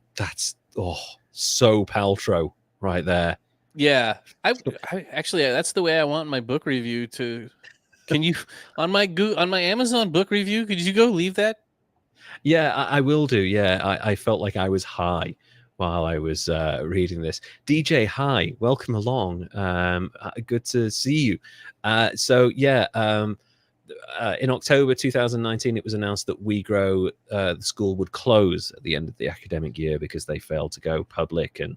so Paltrow right there. Yeah, I actually that's the way I want my book review to. Can you on my Amazon book review? Could you go leave that? Yeah, I will do. Yeah, I felt like I was high while I was reading this. DJ, hi, welcome along. Good to see you. In October 2019, it was announced that WeGrow, the school, would close at the end of the academic year because they failed to go public and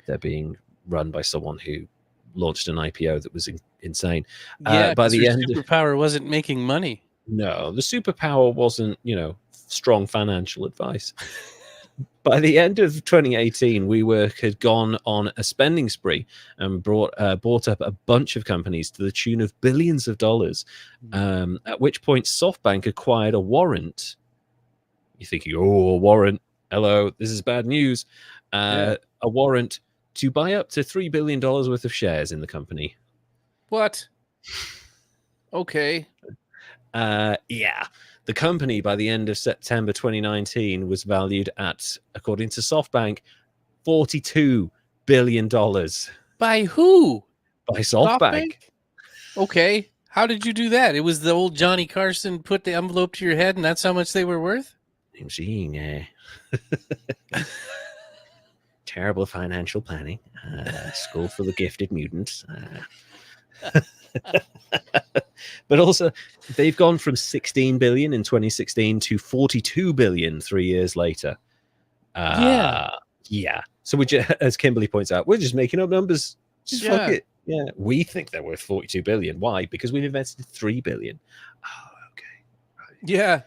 they're being run by someone who launched an IPO that was insane. Yeah, by the end, superpower wasn't making money. No, the superpower wasn't, strong financial advice. By the end of 2018, WeWork had gone on a spending spree and bought up a bunch of companies to the tune of billions of dollars. At which point, SoftBank acquired a warrant. You're thinking, oh, a warrant. Hello, this is bad news. A warrant to buy up to $3 billion worth of shares in the company. What? Okay. Yeah. The company, by the end of September 2019, was valued at, according to SoftBank, $42 billion. By who? By SoftBank. Okay. How did you do that? It was the old Johnny Carson put the envelope to your head, and that's how much they were worth? I'm seeing terrible financial planning. School for the gifted mutants. But also, they've gone from 16 billion in 2016 to 42 billion 3 years later. Yeah. So as Kimberly points out, we're just making up numbers. Just fuck it. Yeah, we think they're worth 42 billion. Why? Because we've invested 3 billion. Oh, okay. Right. Yeah.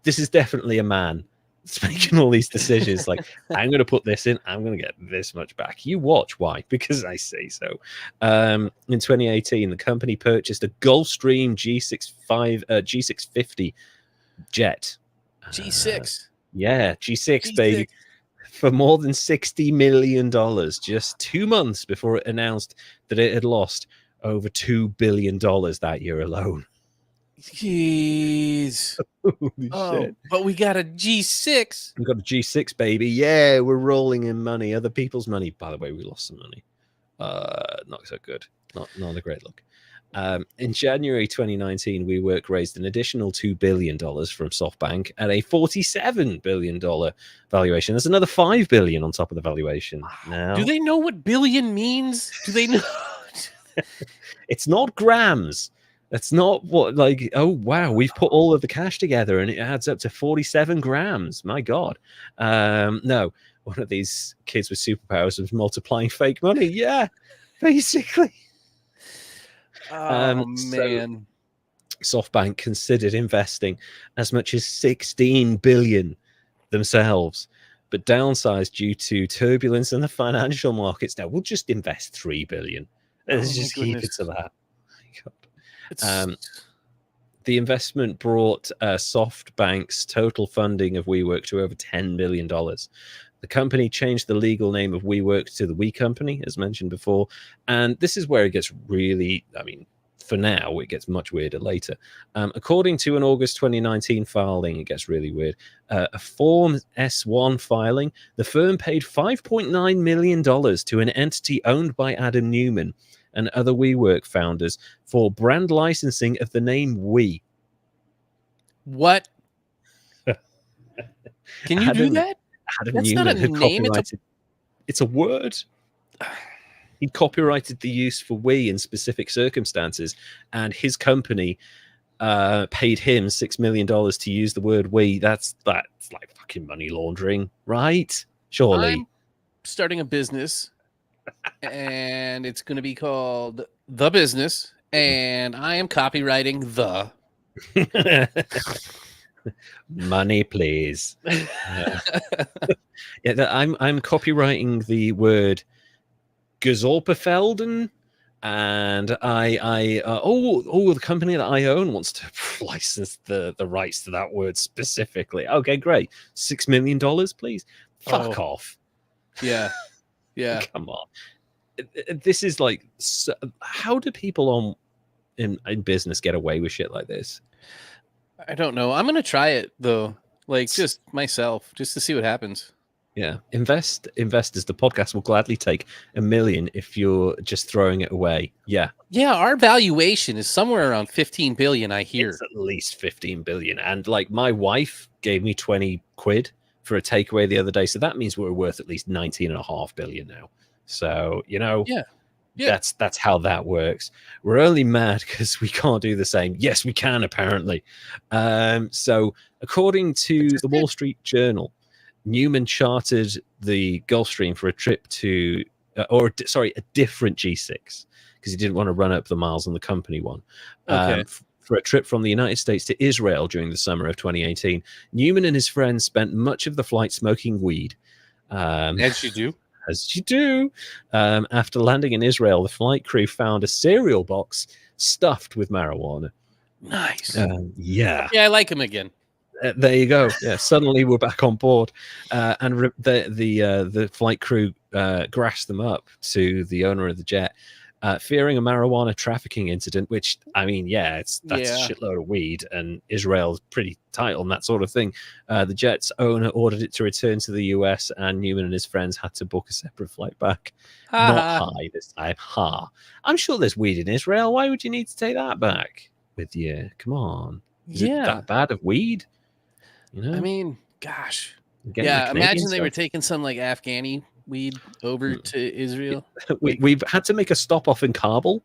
This is definitely a man that's making all these decisions. Like, I'm going to put this in. I'm going to get this much back. You watch. Why? Because I say so. In 2018, the company purchased a Gulfstream G650 jet. G6. G6, baby. For more than $60 million just 2 months before it announced that it had lost over $2 billion that year alone. Jeez. Holy shit. But we got a G6. We got a G6, baby. Yeah, we're rolling in money, other people's money. By the way, we lost some money. Not so good. Not a great look. In January 2019, WeWork raised an additional $2 billion from SoftBank at a $47 billion valuation. There's another $5 billion on top of the valuation now. Do they know what billion means? Do they know? It's not grams. That's not what, like, oh, wow, we've put all of the cash together and it adds up to 47 grams. My God. No, one of these kids with superpowers was multiplying fake money. Yeah, basically. Oh, man. So SoftBank considered investing as much as 16 billion themselves, but downsized due to turbulence in the financial markets. Now we'll just invest 3 billion. Let's just keep it to that. The investment brought SoftBank's total funding of WeWork to over $10 billion. The company changed the legal name of WeWork to the We Company, as mentioned before. And this is where it gets really, I mean, for now, it gets much weirder later. According to an August 2019 filing, it gets really weird. A Form S1 filing, the firm paid $5.9 million to an entity owned by Adam Neumann and other WeWork founders for brand licensing of the name We. What? Can you do that? Adam That's Neumann not a had name. copyrighted. It's a word. He copyrighted the use for we in specific circumstances, and his company paid him $6 million to use the word we. That's like fucking money laundering, right? Surely. I'm starting a business, and it's going to be called The Business, and I am copywriting the. Money, please. Yeah, I'm copywriting the word Gesorpefelden, and the company that I own wants to license the rights to that word specifically. Okay, great. $6 million, please. Fuck off. Yeah. Come on. This is like, so, how do people in business get away with shit like this? I don't know. I'm gonna try it though, like just myself, just to see what happens. Yeah, investors. The podcast will gladly take $1 million if you're just throwing it away. Yeah, our valuation is somewhere around 15 billion. I hear it's at least 15 billion, and like my wife gave me 20 quid for a takeaway the other day, so that means we're worth at least 19.5 billion now. So yeah. That's how that works. We're only mad because we can't do the same. Yes, we can apparently. So according to the Wall Street Journal, Neumann chartered the Gulfstream for a trip to, a different G6, because he didn't want to run up the miles on the company one. For a trip from the United States to Israel during the summer of 2018. Neumann and his friends spent much of the flight smoking weed. As you do. As you do. After landing in Israel, the flight crew found a cereal box stuffed with marijuana. Nice. Yeah, I like him again. There you go. Yeah, suddenly we're back on board, and the flight crew grassed them up to the owner of the jet, fearing a marijuana trafficking incident. Which, I mean, that's a shitload of weed, and Israel's pretty tight on that sort of thing. The jet's owner ordered it to return to the US, and Neumann and his friends had to book a separate flight back. Not high this time. I'm sure there's weed in Israel. Why would you need to take that back with you? Come on. Is it that bad of weed? I mean, gosh. Imagine they were taking some like Afghani weed over to Israel. We've had to make a stop off in Kabul.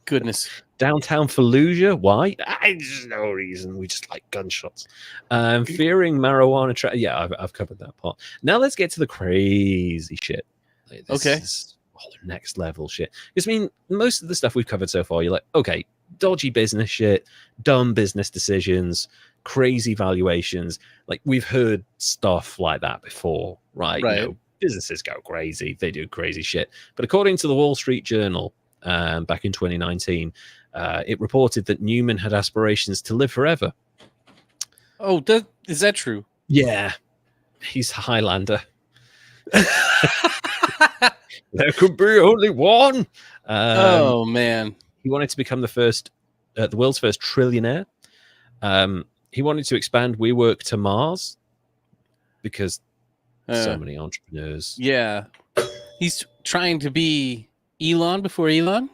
Goodness. Downtown Fallujah. Why? There's no reason. We just like gunshots. Fearing marijuana. I've covered that part. Now let's get to the crazy shit. This is the next level shit. Because I mean, most of the stuff we've covered so far, you're like, okay, dodgy business shit, dumb business decisions, crazy valuations. Like, we've heard stuff like that before, right? Businesses go crazy, they do crazy shit. But according to the Wall Street Journal, back in 2019, it reported that Neumann had aspirations to live forever. Oh, is that true? Yeah, he's a Highlander. There could be only one. Oh man. He wanted to become the world's first trillionaire. He wanted to expand WeWork to Mars because so many entrepreneurs. Yeah. He's trying to be Elon before Elon.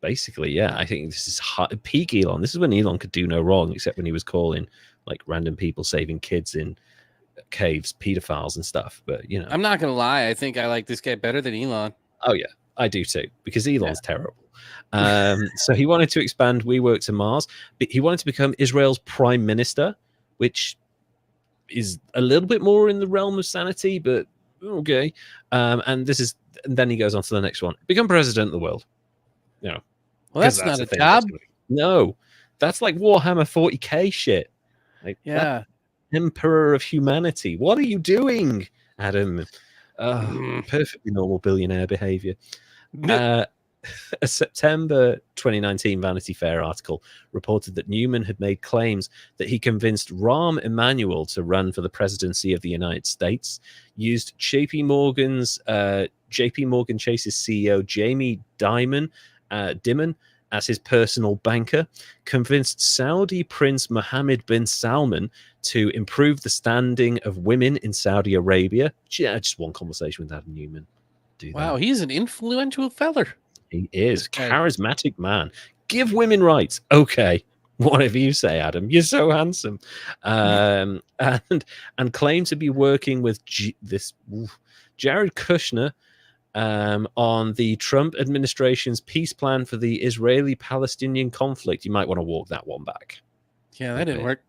Basically, yeah. I think this is peak Elon. This is when Elon could do no wrong, except when he was calling like random people saving kids in caves pedophiles and stuff. But you know, I'm not gonna lie. I think I like this guy better than Elon. oh yeah, I do too, because Elon's terrible. So he wanted to expand WeWork to Mars, but he wanted to become Israel's prime minister, which is a little bit more in the realm of sanity, but okay. And then he goes on to the next one: become president of the world. You know, well, that's not a job. No, that's like Warhammer 40k shit. Like, yeah, emperor of humanity. What are you doing, Adam? Perfectly normal billionaire behavior. A September 2019 Vanity Fair article reported that Neumann had made claims that he convinced Rahm Emanuel to run for the presidency of the United States, used JP Morgan Chase's CEO Jamie Dimon as his personal banker, convinced Saudi Prince Mohammed bin Salman to improve the standing of women in Saudi Arabia. Yeah, just one conversation with Adam Neumann. Wow, he's an influential feller. He is. Charismatic man. Give women rights. Okay. Whatever you say, Adam. You're so handsome. And claim to be working with Jared Kushner on the Trump administration's peace plan for the Israeli-Palestinian conflict. You might want to walk that one back. Yeah, that didn't work.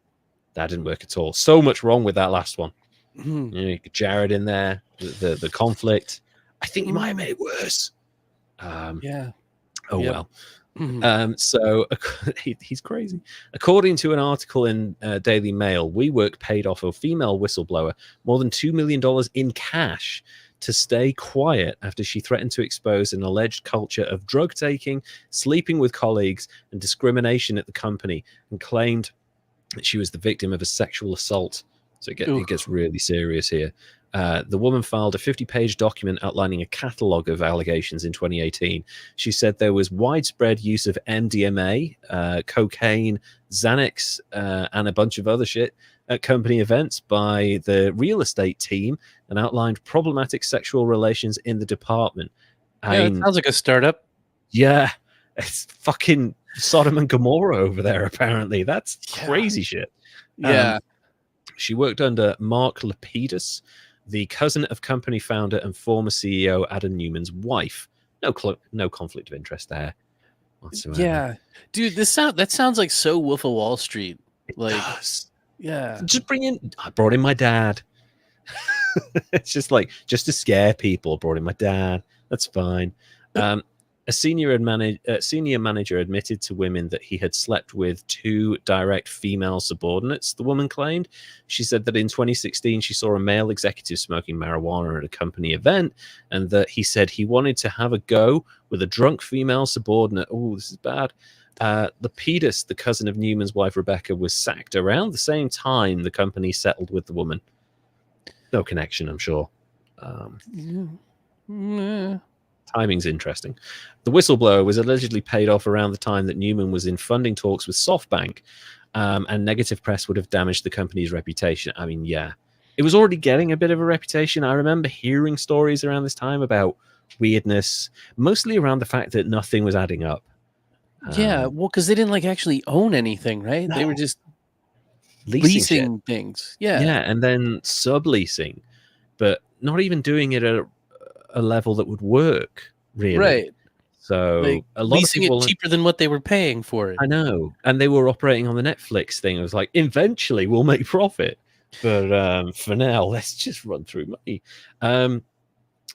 That didn't work at all. So much wrong with that last one. You know, you get Jared in there, the conflict. I think you might have made it worse. Yeah. Oh, well. So he's crazy. According to an article in Daily Mail, WeWork paid off a female whistleblower more than $2 million in cash to stay quiet after she threatened to expose an alleged culture of drug taking, sleeping with colleagues, and discrimination at the company, and claimed that she was the victim of a sexual assault. So it gets really serious here. The woman filed a 50-page document outlining a catalogue of allegations in 2018. She said there was widespread use of MDMA, cocaine, Xanax, and a bunch of other shit at company events by the real estate team, and outlined problematic sexual relations in the department. It sounds like a startup. Yeah, it's fucking Sodom and Gomorrah over there, apparently. That's crazy shit. Yeah. She worked under Mark Lapidus, the cousin of company founder and former CEO Adam Neumann's wife. No conflict of interest there whatsoever. Yeah, dude, that sounds like so Wolf of Wall Street. Like, it does. Yeah, I brought in my dad. It's just to scare people. Brought in my dad. That's fine. A senior manager admitted to women that he had slept with 2 direct female subordinates, the woman claimed. She said that in 2016, she saw a male executive smoking marijuana at a company event, and that he said he wanted to have a go with a drunk female subordinate. Oh, this is bad. Lapidus, the cousin of Neumann's wife, Rebecca, was sacked around the same time the company settled with the woman. No connection, I'm sure. Timing's interesting. The whistleblower was allegedly paid off around the time that Neumann was in funding talks with SoftBank, and negative press would have damaged the company's reputation. I mean, yeah, it was already getting a bit of a reputation. I remember hearing stories around this time about weirdness, mostly around the fact that nothing was adding up. Yeah, well, because they didn't actually own anything, right? No. They were just leasing things. Yeah, and then subleasing, but not even doing it at a level that would work, really. Right. So a lot leasing of people it cheaper than what they were paying for it. I know, and they were operating on the Netflix thing. It was like, eventually we'll make profit, but for now, let's just run through money.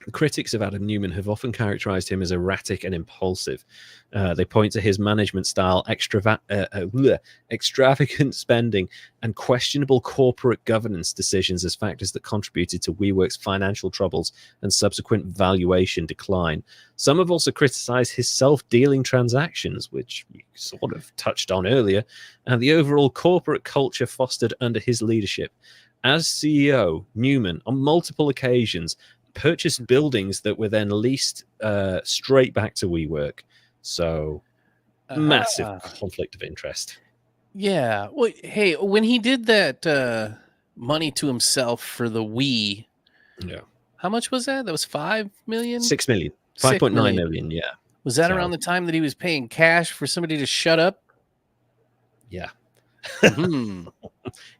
The critics of Adam Neumann have often characterized him as erratic and impulsive. They point to his management style, extravagant spending, and questionable corporate governance decisions as factors that contributed to WeWork's financial troubles and subsequent valuation decline. Some have also criticized his self-dealing transactions, which you sort of touched on earlier, and the overall corporate culture fostered under his leadership. As CEO, Neumann, on multiple occasions, purchased buildings that were then leased straight back to WeWork. So massive conflict of interest. Yeah. Well, hey, when he did that money to himself for the We, How much was that? That was 5 million? 6 million. 6 5.9 million. million, yeah. Was that So, around the time that he was paying cash for somebody to shut up? yeah. Hmm.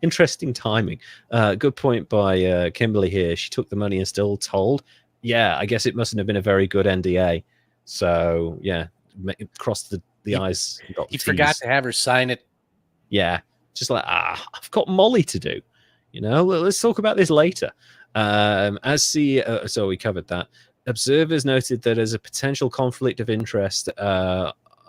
Interesting timing. Good point by Kimberly here. She took the money and still told. Yeah, I guess it mustn't have been a very good NDA. So, yeah, crossed the I's, got the He T's. forgot to have her sign it. Yeah, just like, I've got Molly to do. You know, let's talk about this later. As CEO, so we covered that. Observers noted that as a potential conflict of interest,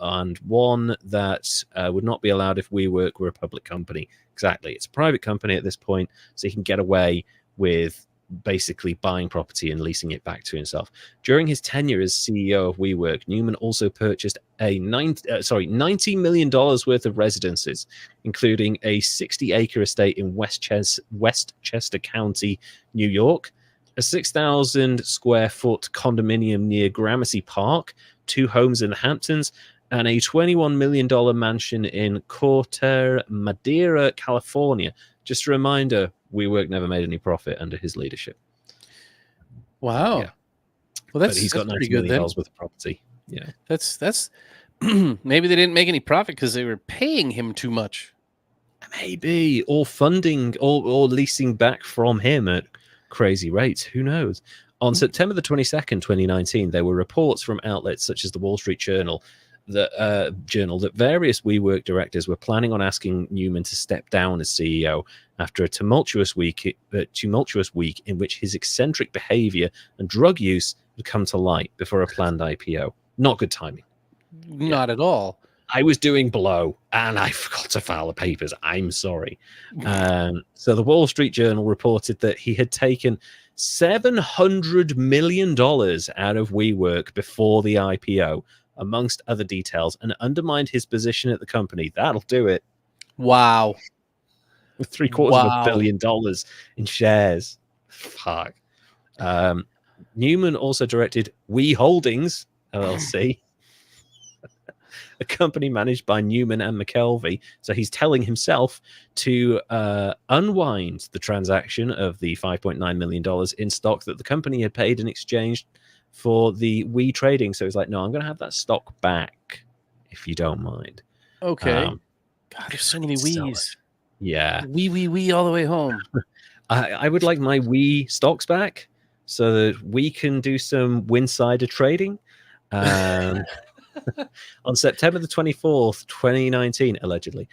and one that would not be allowed if WeWork were a public company. Exactly. It's a private company at this point, so he can get away with basically buying property and leasing it back to himself. During his tenure as CEO of WeWork, Neumann also purchased a $90 million worth of residences, including a 60-acre estate in Westchester County, New York, a 6,000 square foot condominium near Gramercy Park, 2 homes in the Hamptons, and a $21 million mansion in Corte Madera, California. Just a reminder, WeWork never made any profit under his leadership. Wow. Yeah. Well, But he's got pretty $90 good million then. worth of property. Yeah. That's maybe they didn't make any profit because they were paying him too much. Maybe, or funding, or leasing back from him at crazy rates. Who knows? On September the 22nd, 2019, there were reports from outlets such as the Wall Street Journal that various WeWork directors were planning on asking Neumann to step down as CEO after a tumultuous week in which his eccentric behavior and drug use had come to light before a planned IPO. Not good timing. Not at all. I was doing blow and I forgot to file the papers. I'm sorry. So the Wall Street Journal reported that he had taken $700 million out of WeWork before the IPO, amongst other details, and undermined his position at the company. That'll do it. Wow. With $750 million in shares. Fuck. Neumann also directed We Holdings, LLC, a company managed by Neumann and McKelvey. So he's telling himself to unwind the transaction of the $5.9 million in stock that the company had paid in exchange for the We trading. So he's like, no, I'm going to have that stock back, if you don't mind. Okay. God, there's so many Wees. Yeah. We all the way home. I would like my We stocks back so that we can do some Winsider trading. On September the 24th, 2019, allegedly,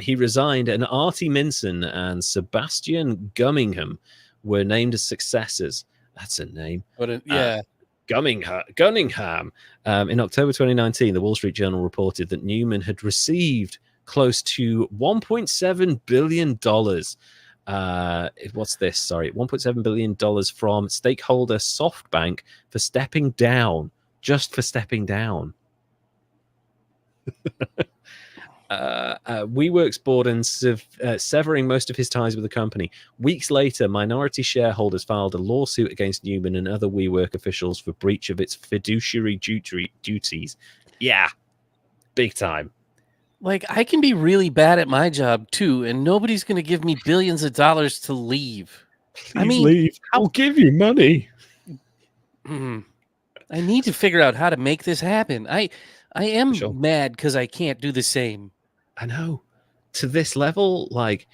he resigned, and Artie Minson and Sebastian Gummingham were named as successors. That's a name. Yeah. Gunningham. In October 2019, the Wall Street Journal reported that Neumann had received close to $1.7 billion. What's this? Sorry, $1.7 billion from stakeholder SoftBank for stepping down. Just for stepping down. WeWork's board and severing most of his ties with the company. Weeks later, minority shareholders filed a lawsuit against Neumann and other WeWork officials for breach of its fiduciary duties. Yeah, big time. Like, I can be really bad at my job too, and nobody's going to give me billions of dollars to leave. Please leave. I'll give you money. I need to figure out how to make this happen. I am mad because I can't do the same. I know. To this level, like,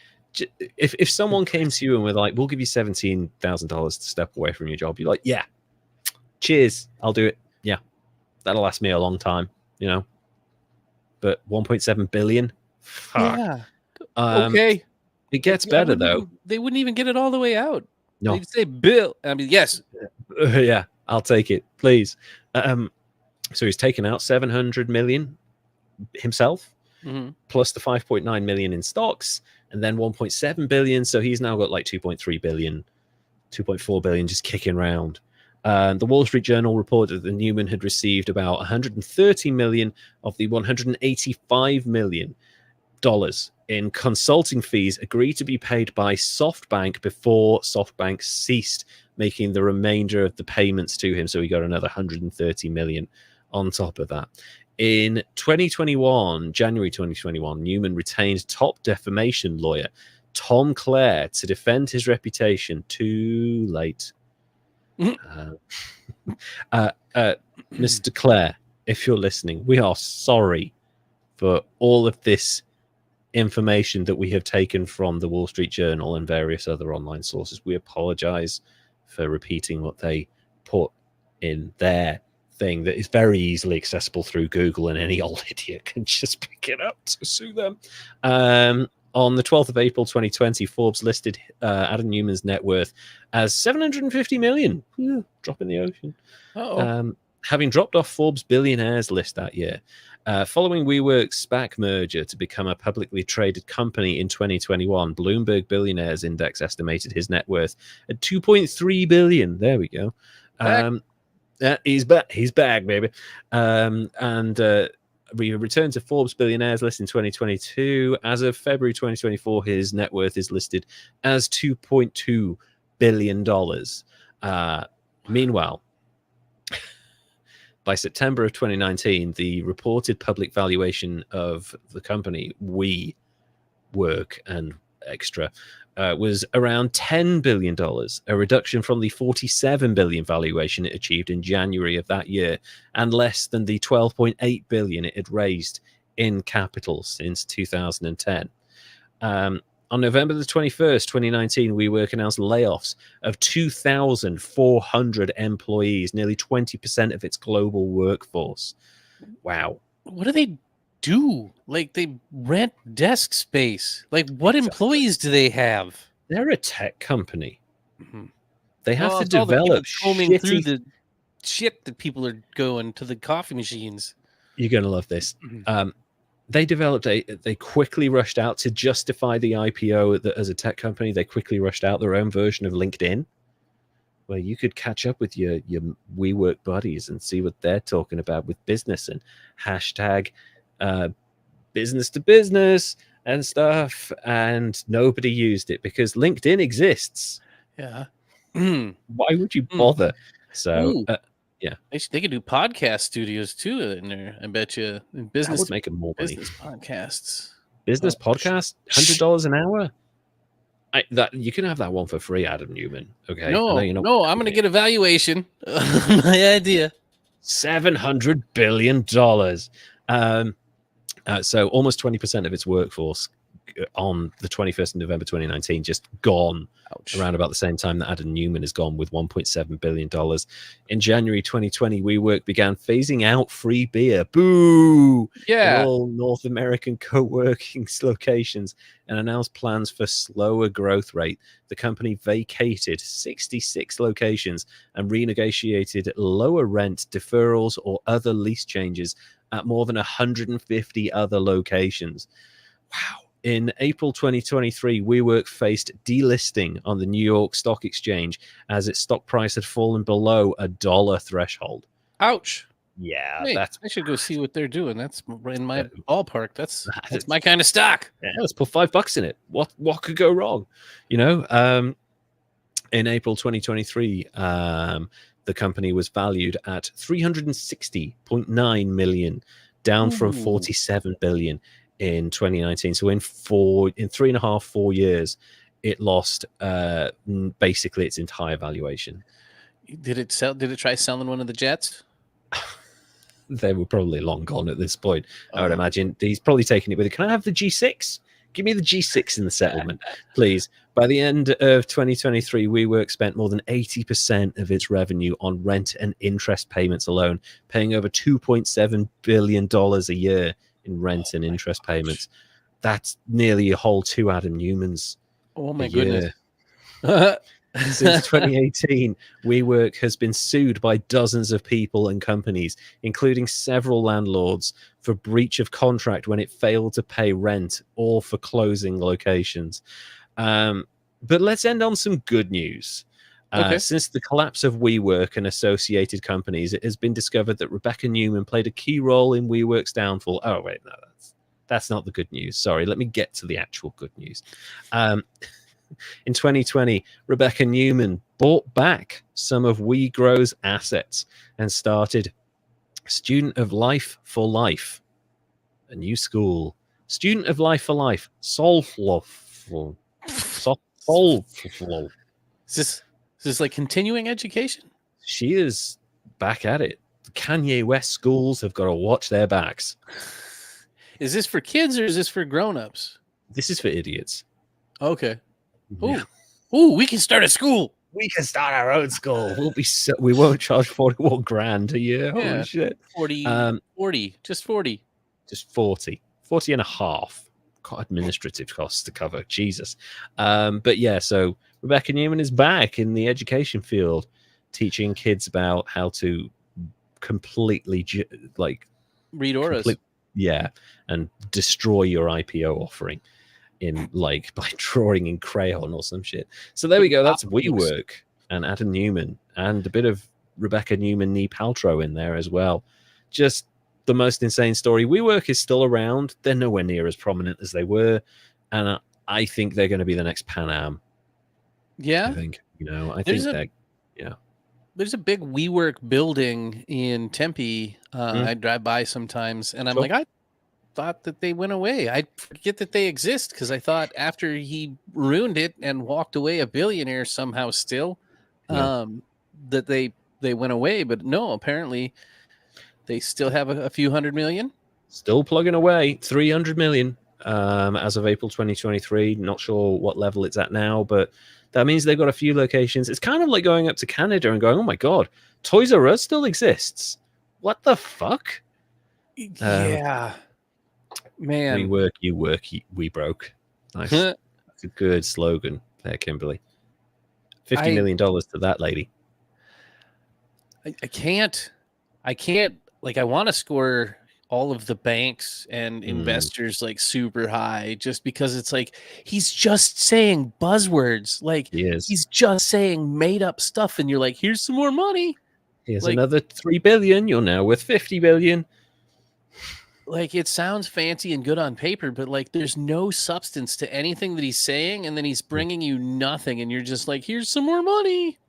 if someone came to you and were like, we'll give you $17,000 to step away from your job, you're like, yeah, cheers, I'll do it. Yeah, that'll last me a long time, you know. But 1.7 billion? Fuck. Yeah. Okay. It gets better, though. They wouldn't even get it all the way out. No. They'd say, Bill. I mean, yes. Yeah, I'll take it, please. So he's taken out 700 million himself, plus the 5.9 million in stocks, and then 1.7 billion. So he's now got like 2.3 billion, 2.4 billion just kicking around. The Wall Street Journal reported that Neumann had received about 130 million of the 185 million dollars in consulting fees agreed to be paid by SoftBank before SoftBank ceased making the remainder of the payments to him. So he got another 130 million on top of that. In 2021, January 2021, Neumann retained top defamation lawyer Tom Clare to defend his reputation. Too late. Mr. Clare, if you're listening, we are sorry for all of this information that we have taken from the Wall Street Journal and various other online sources. We apologize for repeating what they put in their thing that is very easily accessible through Google, and any old idiot can just pick it up to sue them. On the 12th of April 2020, Forbes listed Adam Neumann's net worth as $750 million. Drop in the ocean. Having dropped off Forbes billionaires list that year. Following WeWork's SPAC merger to become a publicly traded company in 2021, Bloomberg Billionaires Index estimated his net worth at $2.3 billion. There we go. He's back. He's back, baby. We returned to Forbes Billionaires list in 2022. As of February 2024, his net worth is listed as $2.2 billion. Meanwhile, by September of 2019, the reported public valuation of the company WeWork and Extra was around $10 billion, a reduction from the $47 billion valuation it achieved in January of that year, and less than the $12.8 billion it had raised in capital since 2010. On November the 21st, 2019, WeWork announced layoffs of 2,400 employees, nearly 20% of its global workforce. Wow. What do they do? Like, they rent desk space. Like, what employees do they have? They're a tech company. Mm-hmm. They have to develop combing through the shit that people are going to the coffee machines. You're going to love this. They quickly rushed out to justify the IPO as a tech company. They quickly rushed out their own version of LinkedIn, where you could catch up with your WeWork buddies and see what they're talking about with business and hashtag business to business and stuff. And nobody used it because LinkedIn exists. Yeah. Why would you bother? So, yeah, they could do podcast studios too in there. I bet you business that would make them more money. Business podcasts, podcast, $100 an hour. You can have that one for free, Adam Newman. Okay. No, I'm going to get a valuation. My idea. $700 billion. So almost 20% of its workforce on the 21st of November 2019 just gone. Ouch. Around about the same time that Adam Neumann is gone with $1.7 billion. In January 2020, WeWork began phasing out free beer. Boo! Yeah. In all North American co-working locations and announced plans for slower growth rate. The company vacated 66 locations and renegotiated lower rent, deferrals, or other lease changes at more than 150 other locations. Wow. In April 2023, WeWork faced delisting on the New York Stock Exchange as its stock price had fallen below $1 threshold. Ouch. Yeah, hey, I should go see what they're doing. That's in my ballpark. That's my kind of stock. Yeah, let's put $5 in it. What could go wrong? In April 2023, the company was valued at $360.9 million, down from $47 billion in 2019. So in 3.5-4 years, it lost basically its entire valuation. Did it try selling one of the jets? They were probably long gone at this point. I would imagine he's probably taking it with it. Can I have the G6? Give me the G6 in the settlement, please. By the end of 2023, WeWork spent more than 80% of its revenue on rent and interest payments alone, paying over $2.7 billion a year in rent and interest payments. That's nearly a whole 2 Adam Newmans. Oh my goodness. Since 2018, WeWork has been sued by dozens of people and companies, including several landlords, for breach of contract when it failed to pay rent or for closing locations. But let's end on some good news. Since the collapse of WeWork and associated companies, it has been discovered that Rebecca Neumann played a key role in WeWork's downfall. Oh, wait, no, that's not the good news. Sorry, let me get to the actual good news. In 2020, Rebecca Neumann bought back some of WeGrow's assets and started Student of Life for Life, a new school. Student of Life for Life. Solflow. Is this Is this like continuing education? She is back at it. Kanye West schools have got to watch their backs. Is this for kids or is this for grown-ups? This is for idiots. Okay. Yeah. Ooh, we can start a school. We can start our own school. We won't charge 41 grand a year. Yeah. Holy shit. 40, just 40. Just 40 and a half. God, administrative costs to cover. Jesus. But yeah, so Rebecca Neumann is back in the education field, teaching kids about how to completely read auras. And destroy your IPO offering in by drawing in crayon or some shit. So there we go. That's WeWork and Adam Neumann and a bit of Rebecca Neumann knee Paltrow in there as well. Just the most insane story. WeWork is still around. They're nowhere near as prominent as they were, and I think they're going to be the next Pan Am. Yeah, I think There's a big WeWork building in Tempe. I drive by sometimes, and I'm like, I thought that they went away. I forget that they exist because I thought after he ruined it and walked away a billionaire somehow still, that they went away. But no, apparently they still have a few $100 million. Still plugging away, 300 million as of April 2023. Not sure what level it's at now, but that means they've got a few locations. It's kind of like going up to Canada and going, oh my God, Toys R Us still exists. What the fuck? Yeah. Man. We work, you work, we broke. Nice. That's a good slogan there, Kimberly. $50 million to that lady. I can't, like, I want to score all of the banks and investors like super high just because it's like he's just saying buzzwords. Like he's just saying made up stuff, and you're like, here's some more money. Here's another 3 billion. You're now worth 50 billion. Like, it sounds fancy and good on paper, but like there's no substance to anything that he's saying, and then he's bringing you nothing, and you're just like, here's some more money.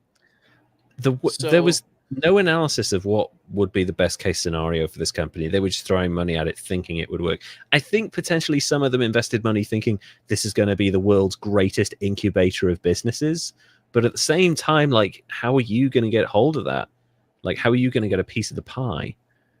There was no analysis of what would be the best case scenario for this company. They were just throwing money at it, thinking it would work. I think potentially some of them invested money thinking this is going to be the world's greatest incubator of businesses. But at the same time, like, how are you going to get hold of that? Like, how are you going to get a piece of the pie?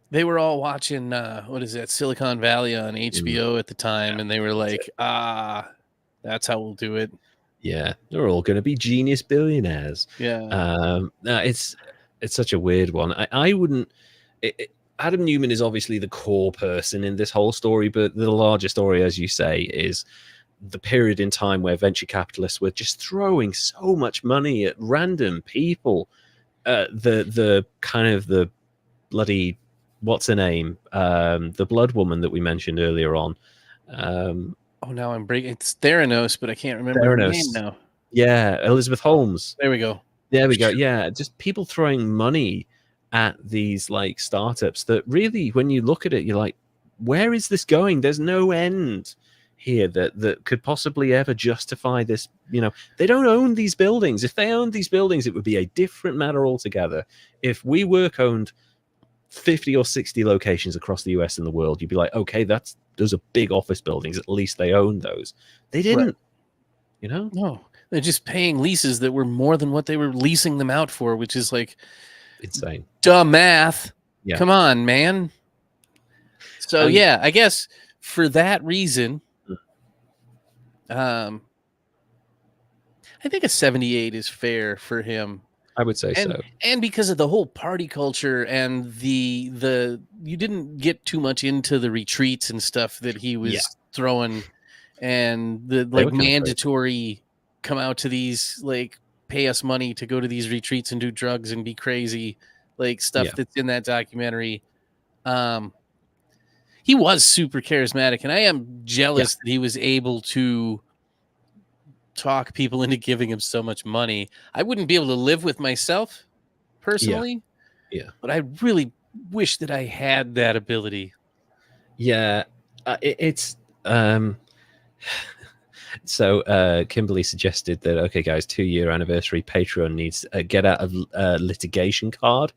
They were all watching, what is that, Silicon Valley on HBO at the time, and they were like, that's how we'll do it. Yeah, they're all going to be genius billionaires. Yeah. It's such a weird one. I wouldn't... Adam Neumann is obviously the core person in this whole story, but the larger story, as you say, is the period in time where venture capitalists were just throwing so much money at random people. The kind of the bloody... What's her name? The blood woman that we mentioned earlier on. Now I'm breaking. It's Theranos, but I can't remember her name now. Yeah, Elizabeth Holmes. There we go. There we go. Yeah, just people throwing money at these like startups that really, when you look at it, you're like, where is this going? There's no end here that could possibly ever justify this. They don't own these buildings. If they owned these buildings, it would be a different matter altogether. If WeWork owned 50 or 60 locations across the US and the world, you'd be like, okay, those are big office buildings. At least they own those. They didn't, No, they're just paying leases that were more than what they were leasing them out for, which is like insane. Dumb math. Yeah. Come on, man. So I guess for that reason, I think a 78 is fair for him. I would say so. And because of the whole party culture and the you didn't get too much into the retreats and stuff that he was throwing, and the like mandatory come out to these, like, pay us money to go to these retreats and do drugs and be crazy, like stuff that's in that documentary. He was super charismatic, and I am jealous that he was able to talk people into giving him so much money. I wouldn't be able to live with myself personally. But I really wish that I had that ability. So Kimberly suggested that, okay guys, 2-year anniversary, Patreon needs a get out of litigation card.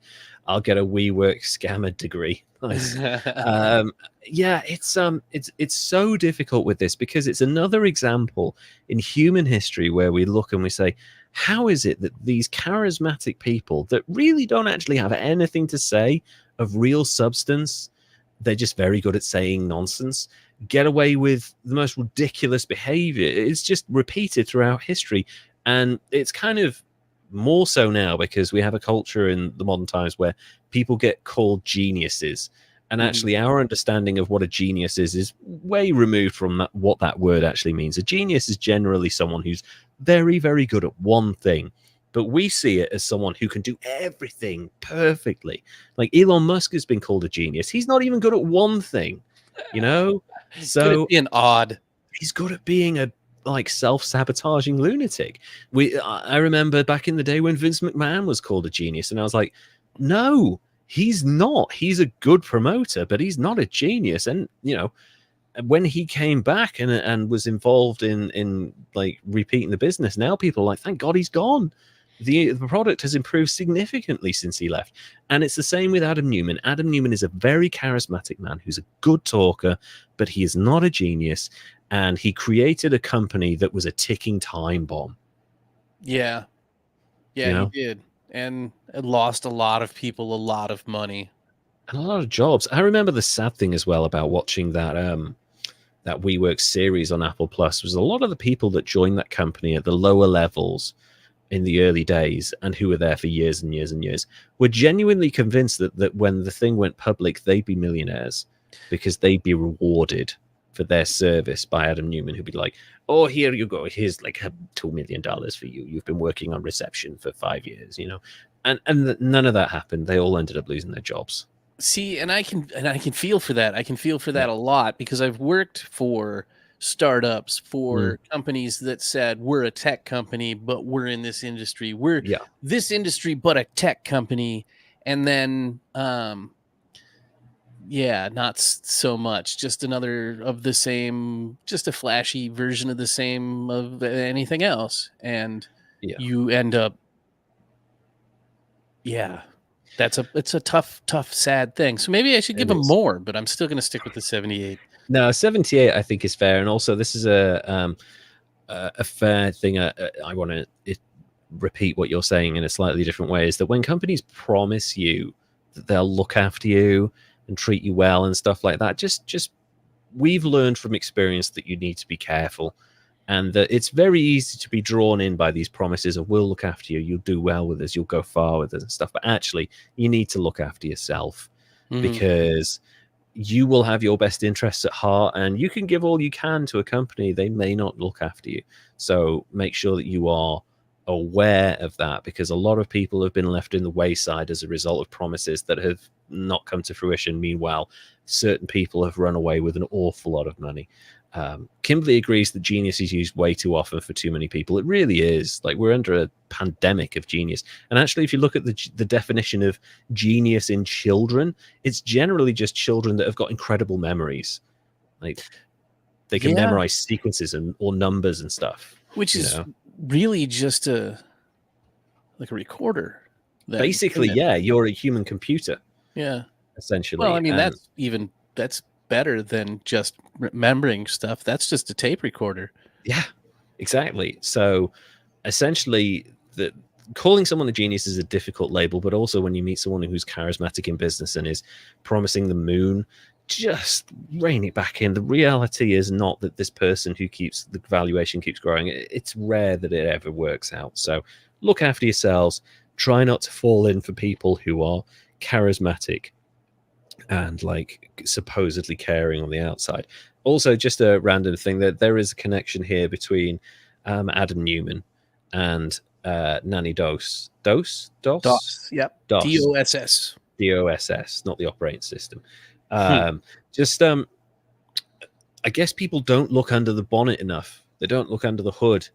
I'll get a WeWork scammer degree. Nice. It's so difficult with this because it's another example in human history where we look and we say, how is it that these charismatic people that really don't actually have anything to say of real substance, they're just very good at saying nonsense, get away with the most ridiculous behavior? It's just repeated throughout history. And it's kind of more so now because we have a culture in the modern times where people get called geniuses. And actually, our understanding of what a genius is way removed from that, what that word actually means. A genius is generally someone who's very, very good at one thing. But we see it as someone who can do everything perfectly. Like Elon Musk has been called a genius. He's not even good at one thing, you know? He's good at being odd. He's good at being a like self-sabotaging lunatic. I remember back in the day when Vince McMahon was called a genius, and I was like, no, he's not. He's a good promoter, but he's not a genius. And you know, when he came back and was involved in like repeating the business, now people are like, thank God he's gone. The product has improved significantly since he left. And it's the same with Adam Neumann. Adam Neumann is a very charismatic man who's a good talker, but he is not a genius. And he created a company that was a ticking time bomb. Yeah. Yeah, you know? He did. And it lost a lot of people a lot of money. And a lot of jobs. I remember the sad thing as well about watching that that WeWork series on Apple Plus was a lot of the people that joined that company at the lower levels in the early days and who were there for years and years and years were genuinely convinced that when the thing went public, they'd be millionaires because they'd be rewarded for their service by Adam Neumann, who'd be like, oh, here you go. Here's like $2 million for you. You've been working on reception for 5 years, you know, and none of that happened. They all ended up losing their jobs. See, and I can feel for that. I can feel for that a lot because I've worked for startups, for companies that said we're a tech company, but we're in this industry. We're this industry, but a tech company. And then, not so much. Just another of the same, just a flashy version of the same of anything else. And you end up, it's a tough, sad thing. So maybe I should give him more, but I'm still going to stick with the 78. No, 78 I think is fair, and also this is a fair thing. I want to repeat what you're saying in a slightly different way. Is that when companies promise you that they'll look after you and treat you well and stuff like that, just we've learned from experience that you need to be careful, and that it's very easy to be drawn in by these promises of we'll look after you, you'll do well with us, you'll go far with us and stuff. But actually, you need to look after yourself because you will have your best interests at heart, and you can give all you can to a company. They may not look after you. So make sure that you are aware of that, because a lot of people have been left in the wayside as a result of promises that have not come to fruition. Meanwhile, certain people have run away with an awful lot of money. Kimberly agrees that genius is used way too often for too many people. It really is. Like, we're under a pandemic of genius. And actually, if you look at the definition of genius in children, it's generally just children that have got incredible memories. Like, they can memorize sequences or numbers and stuff. Which is really just a recorder. Basically, you're a human computer. Yeah. Essentially. Well, I mean, that's better than just remembering stuff. That's just a tape recorder. Yeah, exactly. So essentially, calling someone a genius is a difficult label, but also when you meet someone who's charismatic in business and is promising the moon, just rein it back in. The reality is not that this person who keeps the valuation keeps growing. It's rare that it ever works out. So look after yourselves. Try not to fall in for people who are charismatic and like supposedly caring on the outside. Also, just a random thing, that there is a connection here between Adam Neumann and Nannie Doss. Doss? Yep. Doss. DOSS. DOSS, not the operating system. I guess people don't look under the bonnet enough. They don't look under the hood.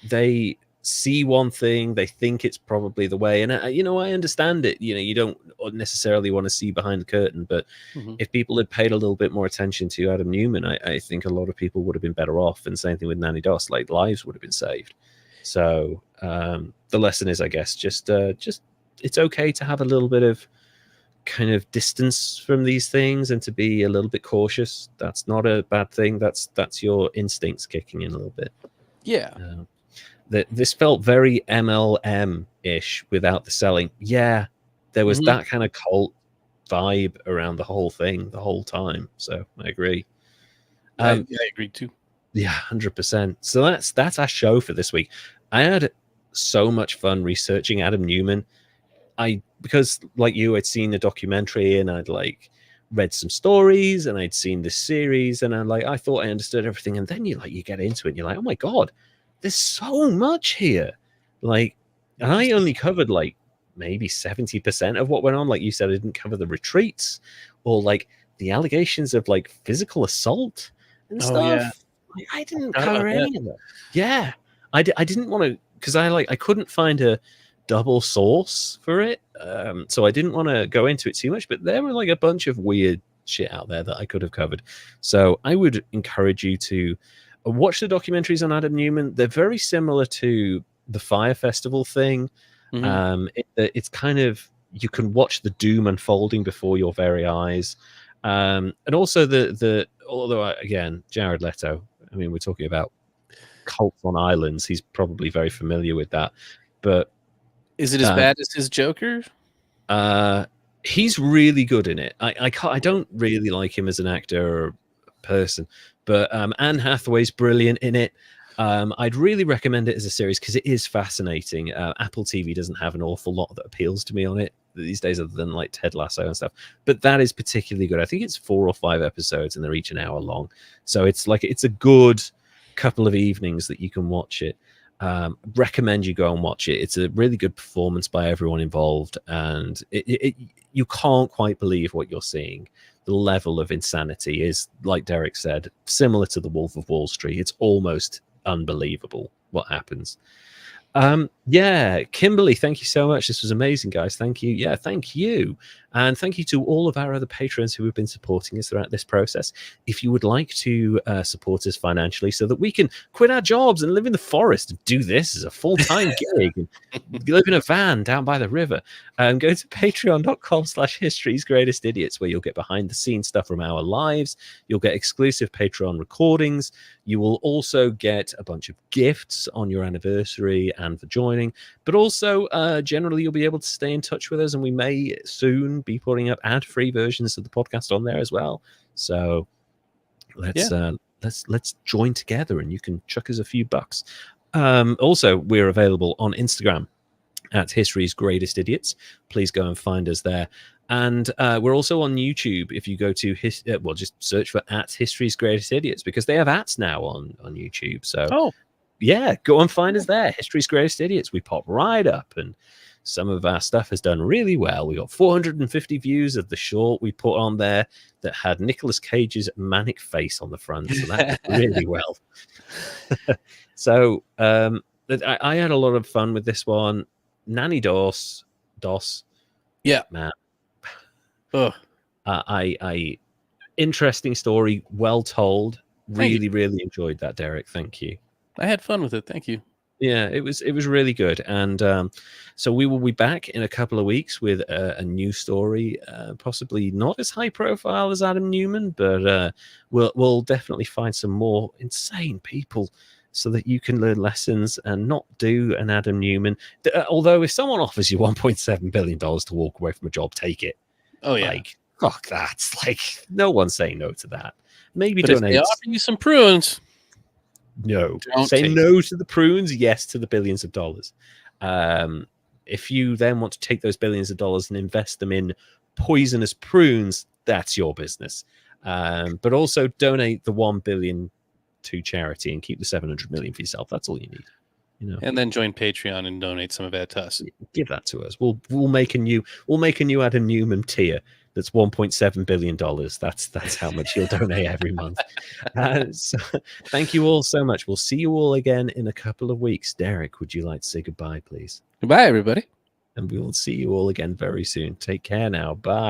They see one thing, they think it's probably the way, and I understand it. You don't necessarily want to see behind the curtain, but if people had paid a little bit more attention to Adam Neumann, I think a lot of people would have been better off. And same thing with Nannie Doss, like lives would have been saved. So the lesson is, I guess, just it's okay to have a little bit of kind of distance from these things and to be a little bit cautious. That's not a bad thing. That's your instincts kicking in a little bit. Yeah. that this felt very MLM-ish without the selling. Yeah, there was that kind of cult vibe around the whole thing the whole time. So I agree. I agree too. Yeah, 100%. So that's our show for this week. I had so much fun researching Adam Neumann. Because like you, I'd seen the documentary and I'd like read some stories and I'd seen this series and I thought I understood everything. And then you get into it and you're like, oh my God, there's so much here. Like, and I only covered like maybe 70% of what went on. Like you said, I didn't cover the retreats or like the allegations of like physical assault and stuff. Yeah. Like, I didn't cover any of that. Yeah. I didn't want to, because I couldn't find a double source for it, so I didn't want to go into it too much, but there were like a bunch of weird shit out there that I could have covered. So I would encourage you to watch the documentaries on Adam Neumann. They're very similar to the Fire Festival thing. It's kind of, you can watch the doom unfolding before your very eyes, and also although again, Jared Leto, I mean, we're talking about cults on islands, he's probably very familiar with that, but is it as bad as his Joker? He's really good in it. I don't really like him as an actor or person, but Anne Hathaway's brilliant in it. I'd really recommend it as a series because it is fascinating. Apple TV doesn't have an awful lot that appeals to me on it these days, other than like Ted Lasso and stuff. But that is particularly good. I think it's 4 or 5 episodes, and they're each an hour long. So it's a good couple of evenings that you can watch it. Recommend you go and watch it. It's a really good performance by everyone involved, and you can't quite believe what you're seeing. The level of insanity is, like Derek said, similar to The Wolf of Wall Street. It's almost unbelievable what happens. Yeah, Kimberly, thank you so much. This was amazing, guys. Thank you. Yeah, thank you. And thank you to all of our other patrons who have been supporting us throughout this process. If you would like to support us financially so that we can quit our jobs and live in the forest and do this as a full-time gig and live in a van down by the river, go to patreon.com/History's Greatest Idiots, where you'll get behind the scenes stuff from our lives. You'll get exclusive Patreon recordings. You will also get a bunch of gifts on your anniversary and for joining, but also generally you'll be able to stay in touch with us, and we may soon be putting up ad-free versions of the podcast on there as well. So let's join together, and you can chuck us a few bucks. Also, we're available on Instagram at History's Greatest Idiots. Please go and find us there. And we're also on YouTube. If you go to just search for at History's Greatest Idiots, because they have ats now on YouTube. So yeah, go and find us there. History's Greatest Idiots. We pop right up, and some of our stuff has done really well. We got 450 views of the short we put on there that had Nicolas Cage's manic face on the front. So that did really well. So I had a lot of fun with this one. Nannie Doss. Yeah, man. I interesting story, well told. Really enjoyed that, Derek. Thank you. I had fun with it. Thank you. Yeah, it was really good. And so we will be back in a couple of weeks with a new story, possibly not as high profile as Adam Neumann, but we'll definitely find some more insane people so that you can learn lessons and not do an Adam Neumann. Although if someone offers you $1.7 billion to walk away from a job, take it. Oh yeah, like fuck that. Like, no one's saying no to that. Maybe but donate. If they offer you some prunes, no. Say no to the prunes, yes to the billions of dollars. If you then want to take those billions of dollars and invest them in poisonous prunes, that's your business. But also donate the $1 billion to charity and keep the $700 million for yourself. That's all you need. You know. And then join Patreon and donate some of that to us. Give that to us. We'll make a new Adam Neumann tier. That's $1.7 billion. That's how much you'll donate every month. So thank you all so much. We'll see you all again in a couple of weeks. Derek, would you like to say goodbye, please? Goodbye, everybody. And we will see you all again very soon. Take care now. Bye.